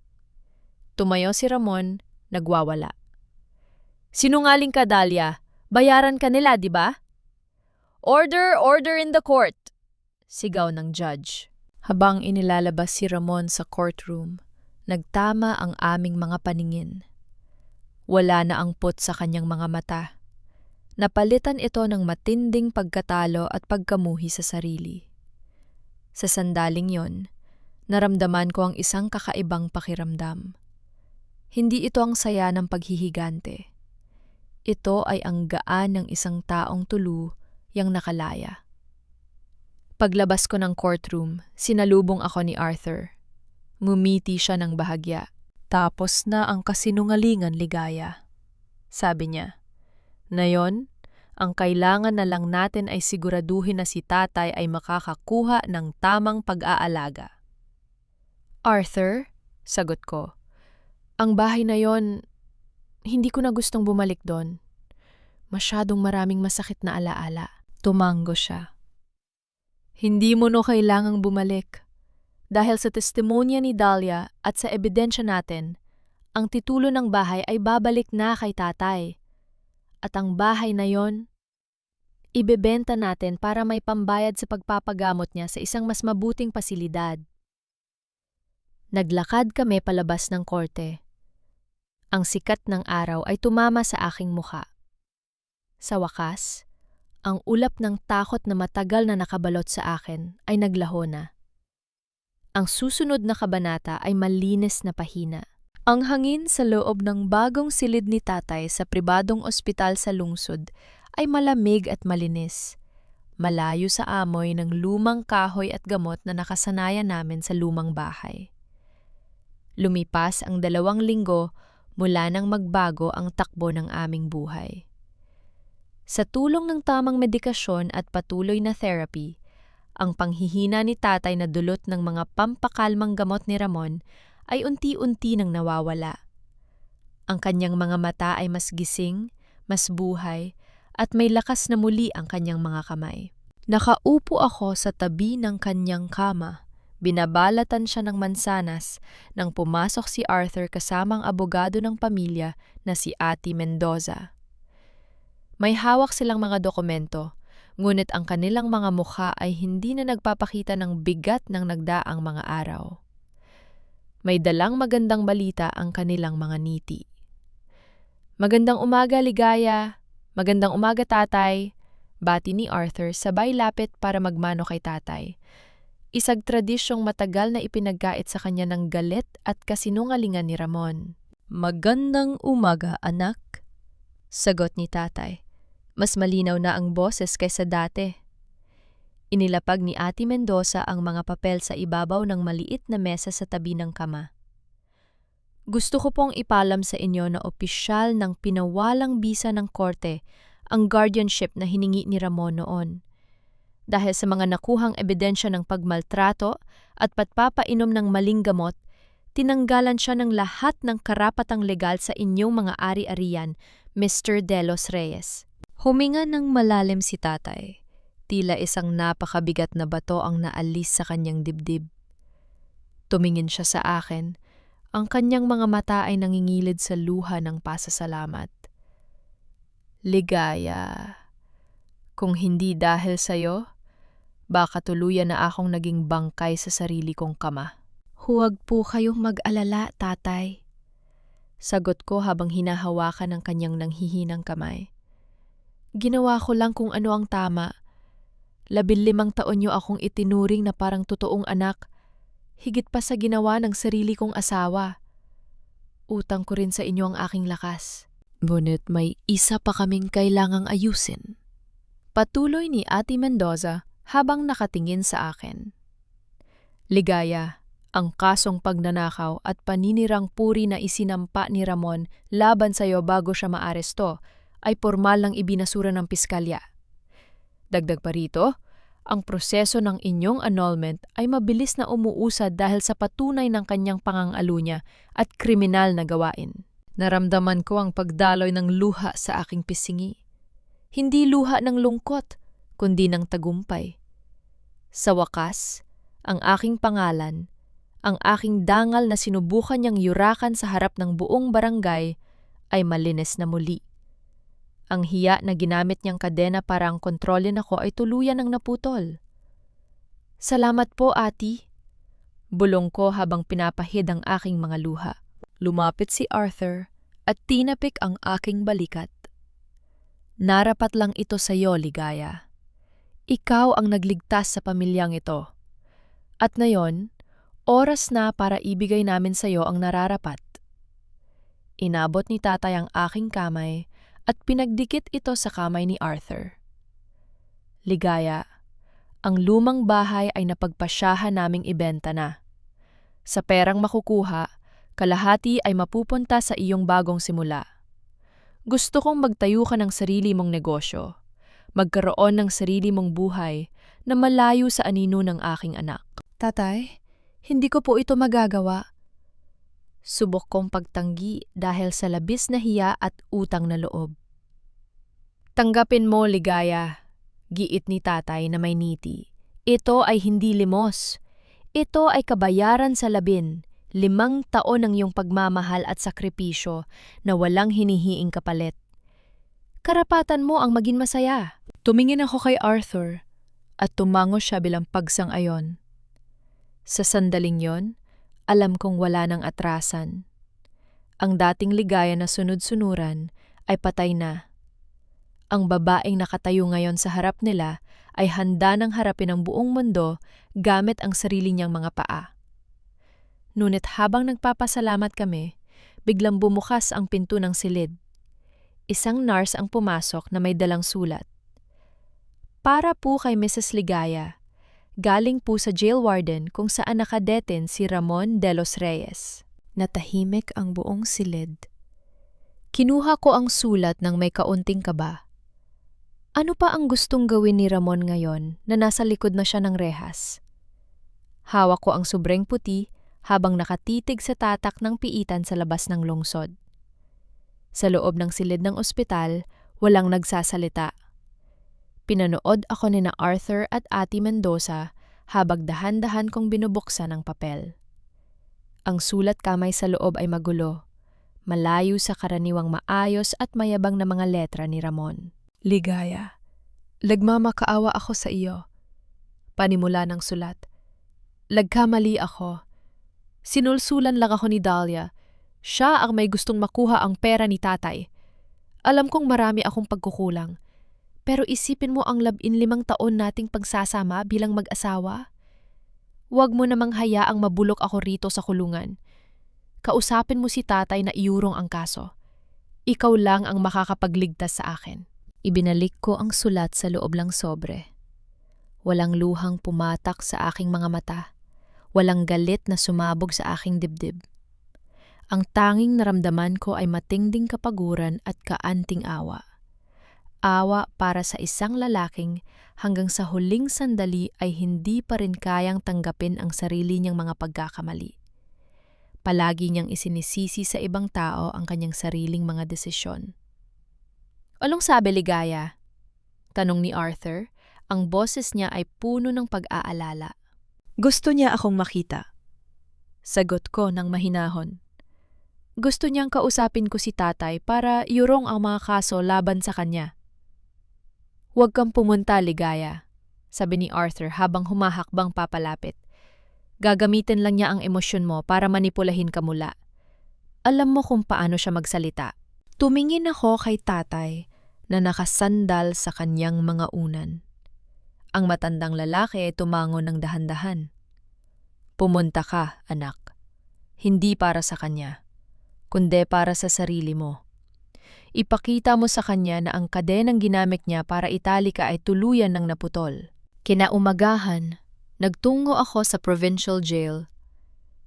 Tumayo si Ramon, nagwawala. Sinungaling ka, Dahlia. Bayaran ka nila, di ba? Order, order in the court! Sigaw ng judge. Habang inilalabas si Ramon sa courtroom, nagtama ang aming mga paningin. Wala na ang put sa kanyang mga mata. Napalitan ito ng matinding pagkatalo at pagkamuhi sa sarili. Sa sandaling yon, naramdaman ko ang isang kakaibang pakiramdam. Hindi ito ang saya ng paghihigante. Ito ay ang gaan ng isang taong tuluyang nakalaya. Paglabas ko ng courtroom, sinalubong ako ni Arthur. Ngumiti siya ng bahagya. Tapos na ang kasinungalingan, Ligaya. Sabi niya. Ngayon, ang kailangan na lang natin ay siguraduhin na si tatay ay makakakuha ng tamang pag-aalaga. Arthur, sagot ko. Ang bahay na yon, hindi ko na gustong bumalik doon. Masyadong maraming masakit na alaala. Tumango siya. Hindi mo no kailangang bumalik. Dahil sa testimonya ni Dahlia at sa ebidensya natin, ang titulo ng bahay ay babalik na kay tatay. At ang bahay na yon, ibebenta natin para may pambayad sa pagpapagamot niya sa isang mas mabuting pasilidad. Naglakad kami palabas ng korte. Ang sikat ng araw ay tumama sa aking mukha. Sa wakas, ang ulap ng takot na matagal na nakabalot sa akin ay naglaho na. Ang susunod na kabanata ay malinis na pahina. Ang hangin sa loob ng bagong silid ni tatay sa pribadong ospital sa lungsod ay malamig at malinis. Malayo sa amoy ng lumang kahoy at gamot na nakasanayan namin sa lumang bahay. Lumipas ang 2 linggo mula nang magbago ang takbo ng aming buhay. Sa tulong ng tamang medikasyon at patuloy na therapy, ang panghihina ni tatay na dulot ng mga pampakalmang gamot ni Ramon ay unti-unti nang nawawala. Ang kanyang mga mata ay mas gising, mas buhay, at may lakas na muli ang kanyang mga kamay. Nakaupo ako sa tabi ng kanyang kama. Binabalatan siya ng mansanas nang pumasok si Arthur kasamang abogado ng pamilya na si Ate Mendoza. May hawak silang mga dokumento, ngunit ang kanilang mga mukha ay hindi na nagpapakita ng bigat ng nagdaang mga araw. May dalang magandang balita ang kanilang mga ngiti. Magandang umaga, Ligaya. Magandang umaga, tatay. Bati ni Arthur sabay lapit para magmano kay tatay. Isang tradisyong matagal na ipinagkait sa kanya ng galit at kasinungalingan ni Ramon. Magandang umaga, anak. Sagot ni tatay. Mas malinaw na ang boses kaysa dati. Inilapag ni Ate Mendoza ang mga papel sa ibabaw ng maliit na mesa sa tabi ng kama. Gusto ko pong ipalam sa inyo na opisyal ng pinawalang bisa ng korte ang guardianship na hiningi ni Ramon noon. Dahil sa mga nakuhang ebidensya ng pagmaltrato at pagpapainom ng maling gamot, tinanggalan siya ng lahat ng karapatang legal sa inyong mga ari-arian, Mr. De Los Reyes. Huminga ng malalim si tatay. Tila isang napakabigat na bato ang naalis sa kanyang dibdib. Tumingin siya sa akin. Ang kanyang mga mata ay nangingilid sa luha ng pasasalamat. Ligaya, kung hindi dahil sa'yo, baka tuluyan na akong naging bangkay sa sarili kong kama. Huwag po kayong mag-alala, tatay. Sagot ko habang hinahawakan ang kanyang nanghihinang kamay. Ginawa ko lang kung ano ang tama. 15 taon niyo akong itinuring na parang totoong anak. Higit pa sa ginawa ng sarili kong asawa. Utang ko rin sa inyo ang aking lakas. Ngunit may isa pa kaming kailangang ayusin. Patuloy ni Ate Mendoza habang nakatingin sa akin. Ligaya, ang kasong pagnanakaw at paninirang puri na isinampa ni Ramon laban sa iyo bago siya maaresto ay pormal lang ibinasura ng piskalya. Dagdag pa rito, ang proseso ng inyong annulment ay mabilis na umuusad dahil sa patunay ng kanyang pangangalo niya at kriminal na gawain. Naramdaman ko ang pagdaloy ng luha sa aking pisngi. Hindi luha ng lungkot, kundi ng tagumpay. Sa wakas, ang aking pangalan, ang aking dangal na sinubukan niyang yurakan sa harap ng buong barangay ay malinis na muli. Ang hiya na ginamit niyang kadena para ang kontrolin ako ay tuluyan ng naputol. Salamat po, Ati. Bulong ko habang pinapahid ang aking mga luha. Lumapit si Arthur at tinapik ang aking balikat. Narapat lang ito sa iyo, Ligaya. Ikaw ang nagligtas sa pamilyang ito. At ngayon, oras na para ibigay namin sa iyo ang nararapat. Inabot ni tatay ang aking kamay at pinagdikit ito sa kamay ni Arthur. Ligaya, ang lumang bahay ay napagpasyahan naming ibenta na. Sa perang makukuha, kalahati ay mapupunta sa iyong bagong simula. Gusto kong magtayo ka ng sarili mong negosyo, magkaroon ng sarili mong buhay na malayo sa anino ng aking anak. Tatay, hindi ko po ito magagawa. Subok kong pagtanggi dahil sa labis na hiya at utang na loob. Tanggapin mo, Ligaya, giit ni tatay na may ngiti. Ito ay hindi limos. Ito ay kabayaran sa 15 taon ng iyong pagmamahal at sakripisyo na walang hinihiing kapalit. Karapatan mo ang maging masaya. Tumingin ako kay Arthur at tumango siya bilang pagsang-ayon. Sa sandaling yon, alam kong wala ng atrasan. Ang dating ligaya na sunod-sunuran ay patay na. Ang babaeng nakatayo ngayon sa harap nila ay handa ng harapin ang buong mundo gamit ang sarili niyang mga paa. Ngunit habang nagpapasalamat kami, biglang bumukas ang pinto ng silid. Isang nurse ang pumasok na may dalang sulat. Para po kay Mrs. Ligaya. Galing po sa jail warden kung saan nakadeten si Ramon De Los Reyes. Natahimik ang buong silid. Kinuha ko ang sulat ng may kaunting kaba. Ano pa ang gustong gawin ni Ramon ngayon na nasa likod na siya ng rehas? Hawak ko ang sobreng puti habang nakatitig sa tatak ng piitan sa labas ng lungsod. Sa loob ng silid ng ospital, walang nagsasalita. Pinanood ako ni na Arthur at Ate Mendoza habang dahan-dahan kong binubuksan ang papel. Ang sulat kamay sa loob ay magulo, malayo sa karaniwang maayos at mayabang na mga letra ni Ramon. Ligaya, nagmamakaawa ako sa iyo. Panimula ng sulat. Nagkamali ako. Sinulsulan lang ako ni Dahlia. Siya ang may gustong makuha ang pera ni tatay. Alam kong marami akong pagkukulang. Pero isipin mo ang 15 taon nating pagsasama bilang mag-asawa. Huwag mo namang hayaang mabulok ako rito sa kulungan. Kausapin mo si tatay na iurong ang kaso. Ikaw lang ang makakapagligtas sa akin. Ibinalik ko ang sulat sa loob ng sobre. Walang luhang pumatak sa aking mga mata. Walang galit na sumabog sa aking dibdib. Ang tanging naramdaman ko ay matinding kapaguran at kaanting awa. Awa para sa isang lalaking hanggang sa huling sandali ay hindi pa rin kayang tanggapin ang sarili niyang mga pagkakamali. Palagi niyang isinisisi sa ibang tao ang kanyang sariling mga desisyon. "Anong sabi, Ligaya?" Tanong ni Arthur. Ang boses niya ay puno ng pag-aalala. Gusto niya akong makita. Sagot ko ng mahinahon. Gusto niyang kausapin ko si tatay para iurong ang mga kaso laban sa kanya. "Huwag kang pumunta, Ligaya," sabi ni Arthur habang humahakbang papalapit. "Gagamitin lang niya ang emosyon mo para manipulahin ka mula. Alam mo kung paano siya magsalita." Tumingin ako kay tatay na nakasandal sa kanyang mga unan. Ang matandang lalaki ay tumango ng dahan-dahan. "Pumunta ka, anak. Hindi para sa kanya, kundi para sa sarili mo. Ipakita mo sa kanya na ang kadenang ginamit niya para itali ka ay tuluyan ng naputol." Kinaumagahan, nagtungo ako sa provincial jail.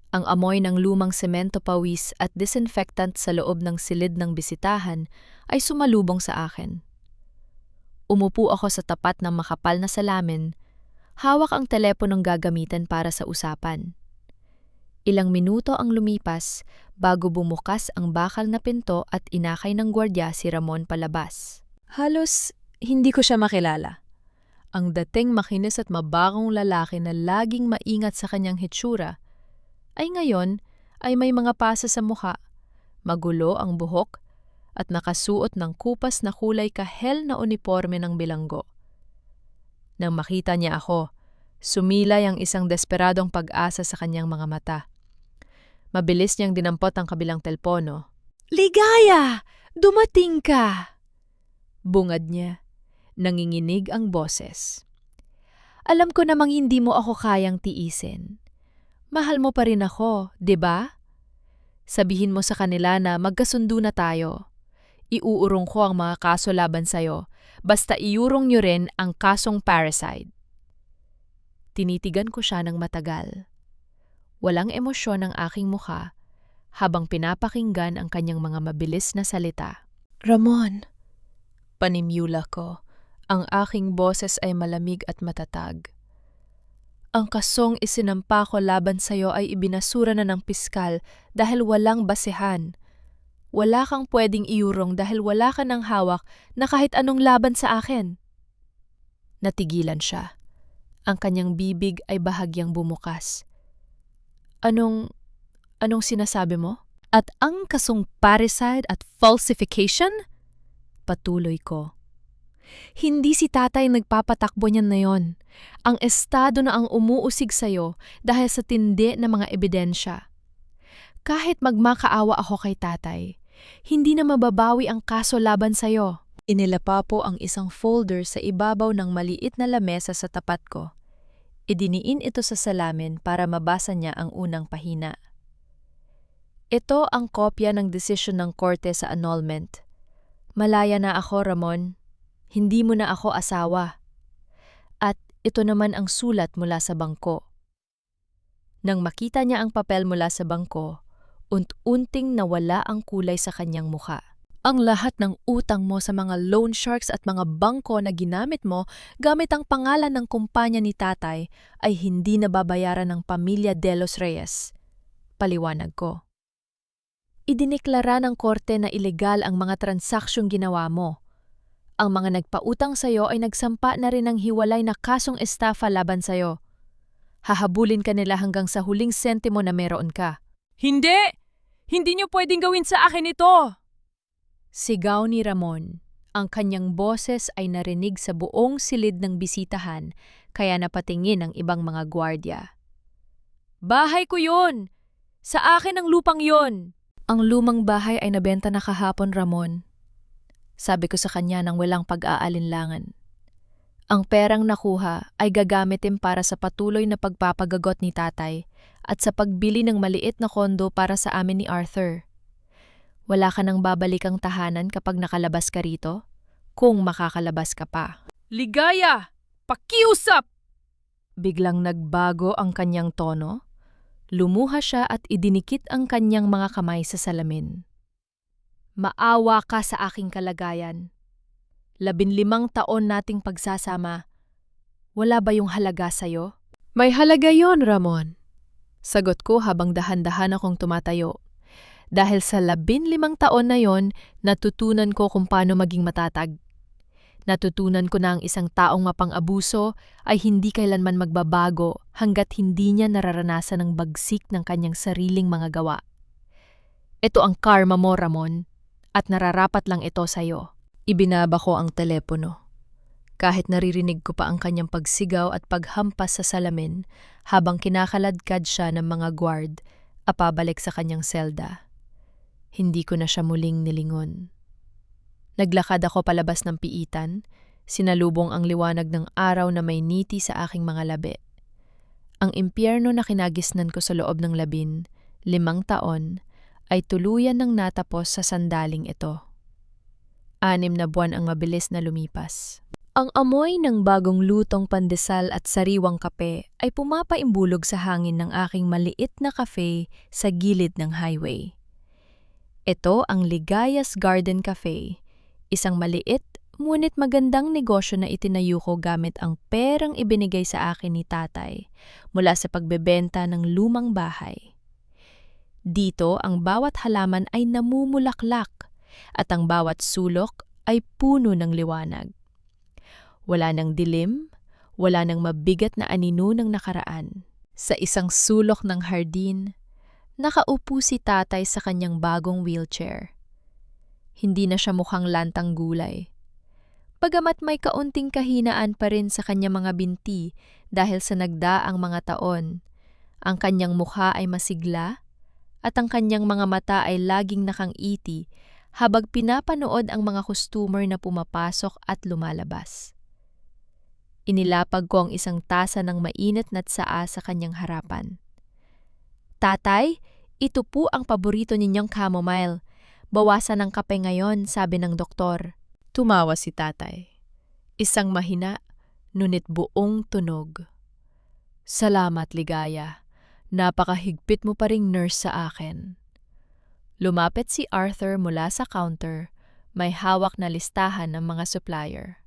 Ang amoy ng lumang semento pawis at disinfectant sa loob ng silid ng bisitahan ay sumalubong sa akin. Umupo ako sa tapat ng makapal na salamin, hawak ang teleponong gagamitin para sa usapan. Ilang minuto ang lumipas bago bumukas ang bakal na pinto at inakay ng gwardiya si Ramon palabas. Halos hindi ko siya makilala. Ang dating makinis at mabagong lalaki na laging maingat sa kanyang hitsura, ay ngayon ay may mga pasa sa mukha, magulo ang buhok, at nakasuot ng kupas na kulay kahel na uniforme ng bilanggo. Nang makita niya ako, sumilay ang isang desperadong pag-asa sa kanyang mga mata. Mabilis niyang dinampot ang kabilang telpono. "Ligaya! Dumating ka!" Bungad niya. Nanginginig ang boses. "Alam ko namang hindi mo ako kayang tiisin. Mahal mo pa rin ako, di ba? Sabihin mo sa kanila na magkasundo na tayo. Iuurong ko ang mga kaso laban sa'yo, basta iurong niyo rin ang kasong parricide." Tinitigan ko siya ng matagal. Walang emosyon ang aking mukha habang pinapakinggan ang kanyang mga mabilis na salita. "Ramon," panimyula ko, ang aking boses ay malamig at matatag. "Ang kasong isinampa ko laban sa'yo ay ibinasura na ng piskal dahil walang basehan. Wala kang pwedeng iurong dahil wala ka ng hawak na kahit anong laban sa akin." Natigilan siya. Ang kanyang bibig ay bahagyang bumukas. Anong sinasabi mo?" "At ang kasong parricide at falsification?" Patuloy ko. "Hindi si tatay nagpapatakbo niyan na yon. Ang estado na ang umuusig sa'yo dahil sa tindi na mga ebidensya. Kahit magmakaawa ako kay tatay, hindi na mababawi ang kaso laban sa'yo." Inilapa po ang isang folder sa ibabaw ng maliit na lamesa sa tapat ko. Idiniin ito sa salamin para mabasa niya ang unang pahina. "Ito ang kopya ng desisyon ng korte sa annulment. Malaya na ako, Ramon. Hindi mo na ako asawa. At ito naman ang sulat mula sa bangko." Nang makita niya ang papel mula sa bangko, unting nawala ang kulay sa kanyang mukha. "Ang lahat ng utang mo sa mga loan sharks at mga bangko na ginamit mo gamit ang pangalan ng kumpanya ni tatay ay hindi nababayaran ng pamilya De Los Reyes," paliwanag ko. "Idineklara ng korte na ilegal ang mga transaksyong ginawa mo. Ang mga nagpautang sa'yo ay nagsampa na rin ng hiwalay na kasong estafa laban sa'yo. Hahabulin ka nila hanggang sa huling sentimo na meron ka." "Hindi! Hindi niyo pwedeng gawin sa akin ito!" Sigaw ni Ramon. Ang kanyang boses ay narinig sa buong silid ng bisitahan, kaya napatingin ang ibang mga gwardya. "Bahay ko yun! Sa akin ang lupang yun!" "Ang lumang bahay ay nabenta na kahapon, Ramon," sabi ko sa kanya nang walang pag-aalinlangan. "Ang perang nakuha ay gagamitin para sa patuloy na pagpapagagot ni tatay at sa pagbili ng maliit na kondo para sa amin ni Arthur. Wala ka nang babalikang tahanan kapag nakalabas ka rito, kung makakalabas ka pa. Ligaya! Pakiusap! Biglang nagbago ang kanyang tono. Lumuha siya at idinikit ang kanyang mga kamay sa salamin. Maawa ka sa aking kalagayan. 15 taon nating pagsasama. Wala ba yung halaga sa'yo? May halaga yon, Ramon. Sagot ko habang dahan-dahan akong tumatayo. Dahil sa 15 taon na yon, natutunan ko kung paano maging matatag. Natutunan ko na ang isang taong mapang-abuso ay hindi kailanman magbabago hanggat hindi niya nararanasan ang bagsik ng kanyang sariling mga gawa. Ito ang karma mo, Ramon, at nararapat lang ito sa'yo. Ibinaba ko ang telepono. Kahit naririnig ko pa ang kanyang pagsigaw at paghampas sa salamin habang kinakaladkad siya ng mga guard, pabalik sa kanyang selda. Hindi ko na siya muling nilingon. Naglakad ako palabas ng piitan, sinalubong ang liwanag ng araw na may niti sa aking mga labi. Ang impyerno na kinagisnan ko sa loob ng 15 taon ay tuluyan ng natapos sa sandaling ito. 6 na buwan ang mabilis na lumipas. Ang amoy ng bagong lutong pandesal at sariwang kape ay pumapaimbulog sa hangin ng aking maliit na cafe sa gilid ng highway. Ito ang Ligaya's Garden Cafe, isang maliit ngunit magandang negosyo na itinayo ko gamit ang perang ibinigay sa akin ni tatay mula sa pagbebenta ng lumang bahay. Dito ang bawat halaman ay namumulaklak at ang bawat sulok ay puno ng liwanag. Wala nang dilim, wala nang mabigat na anino ng nakaraan. Sa isang sulok ng hardin, nakaupo si tatay sa kanyang bagong wheelchair. Hindi na siya mukhang lantang gulay. Bagamat may kaunting kahinaan pa rin sa kanyang mga binti dahil sa nagdaang mga taon, ang kanyang mukha ay masigla at ang kanyang mga mata ay laging nakangiti habang pinapanood ang mga customer na pumapasok at lumalabas. Inilapag ko ang isang tasa ng mainit na tsaa sa kanyang harapan. Tatay, ito po ang paborito ninyong chamomile. Bawasan ng kape ngayon, sabi ng doktor. Tumawa si tatay. Isang mahina, ngunit buong tunog. Salamat, Ligaya. Napakahigpit mo pa ring nurse sa akin. Lumapit si Arthur mula sa counter, may hawak na listahan ng mga supplier.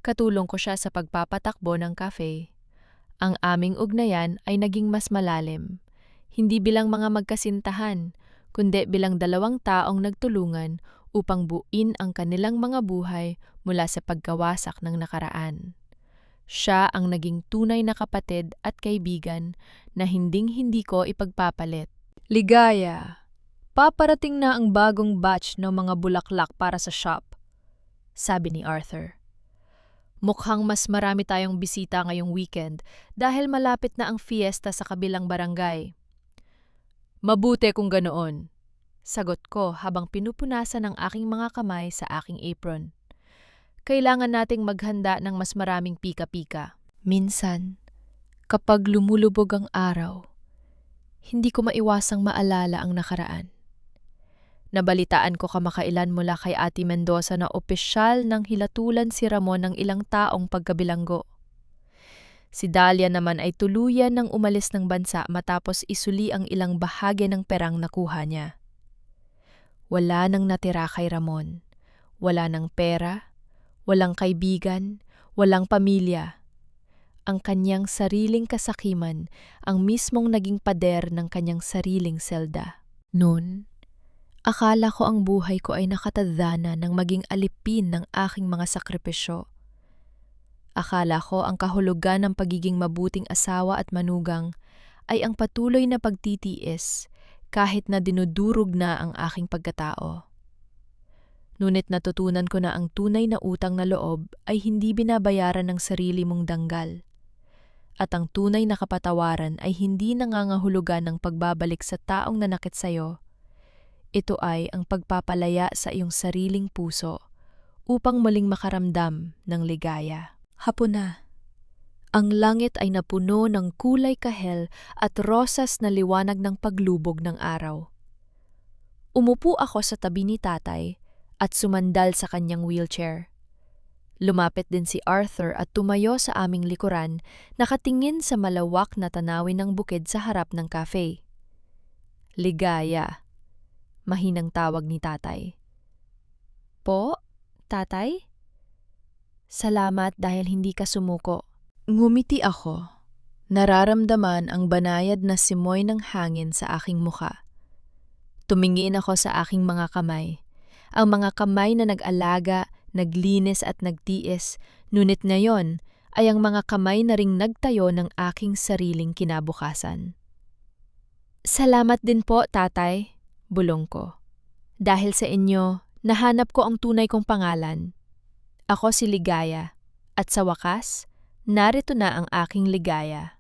Katulong ko siya sa pagpapatakbo ng cafe. Ang aming ugnayan ay naging mas malalim, hindi bilang mga magkasintahan, kundi bilang 2 taong nagtulungan upang buuin ang kanilang mga buhay mula sa pagkawasak ng nakaraan. Siya ang naging tunay na kapatid at kaibigan na hinding-hindi ko ipagpapalit. Ligaya, paparating na ang bagong batch ng mga bulaklak para sa shop, sabi ni Arthur. Mukhang mas marami tayong bisita ngayong weekend dahil malapit na ang fiesta sa kabilang barangay. Mabuti kung ganoon, sagot ko habang pinupunasan ang aking mga kamay sa aking apron. Kailangan nating maghanda ng mas maraming pika-pika. Minsan, kapag lumulubog ang araw, hindi ko maiwasang maalala ang nakaraan. Nabalitaan ko kamakailan mula kay Ate Mendoza na opisyal ng hilatulan si Ramon ng ilang taong pagkabilanggo. Si Dalia naman ay tuluyan ng umalis ng bansa matapos isuli ang ilang bahagi ng perang nakuha niya. Wala nang natira kay Ramon. Wala nang pera, walang kaibigan, walang pamilya. Ang kanyang sariling kasakiman ang mismong naging pader ng kanyang sariling selda. Noon, akala ko ang buhay ko ay nakatadhana ng maging alipin ng aking mga sakripisyo. Akala ko ang kahulugan ng pagiging mabuting asawa at manugang ay ang patuloy na pagtitiis kahit na dinudurog na ang aking pagkatao. Ngunit natutunan ko na ang tunay na utang na loob ay hindi binabayaran ng sarili mong danggal. At ang tunay na kapatawaran ay hindi nangangahulugan ng pagbabalik sa taong nanakit sa'yo. Ito ay ang pagpapalaya sa iyong sariling puso upang muling makaramdam ng ligaya. Hapon na. Ang langit ay napuno ng kulay kahel at rosas na liwanag ng paglubog ng araw. Umupo ako sa tabi ni tatay at sumandal sa kanyang wheelchair. Lumapit din si Arthur at tumayo sa aming likuran, nakatingin sa malawak na tanawin ng bukid sa harap ng cafe. Ligaya, mahinang tawag ni tatay. Po, tatay? Salamat dahil hindi ka sumuko. Ngumiti ako. Nararamdaman ang banayad na simoy ng hangin sa aking mukha. Tumingin ako sa aking mga kamay. Ang mga kamay na nag-alaga, naglinis at nagtiis, ngunit ngayon ay ang mga kamay na ring nagtayo ng aking sariling kinabukasan. Salamat din po, tatay, bulong ko. Dahil sa inyo, nahanap ko ang tunay kong pangalan. Ako si Ligaya, at sa wakas, narito na ang aking ligaya.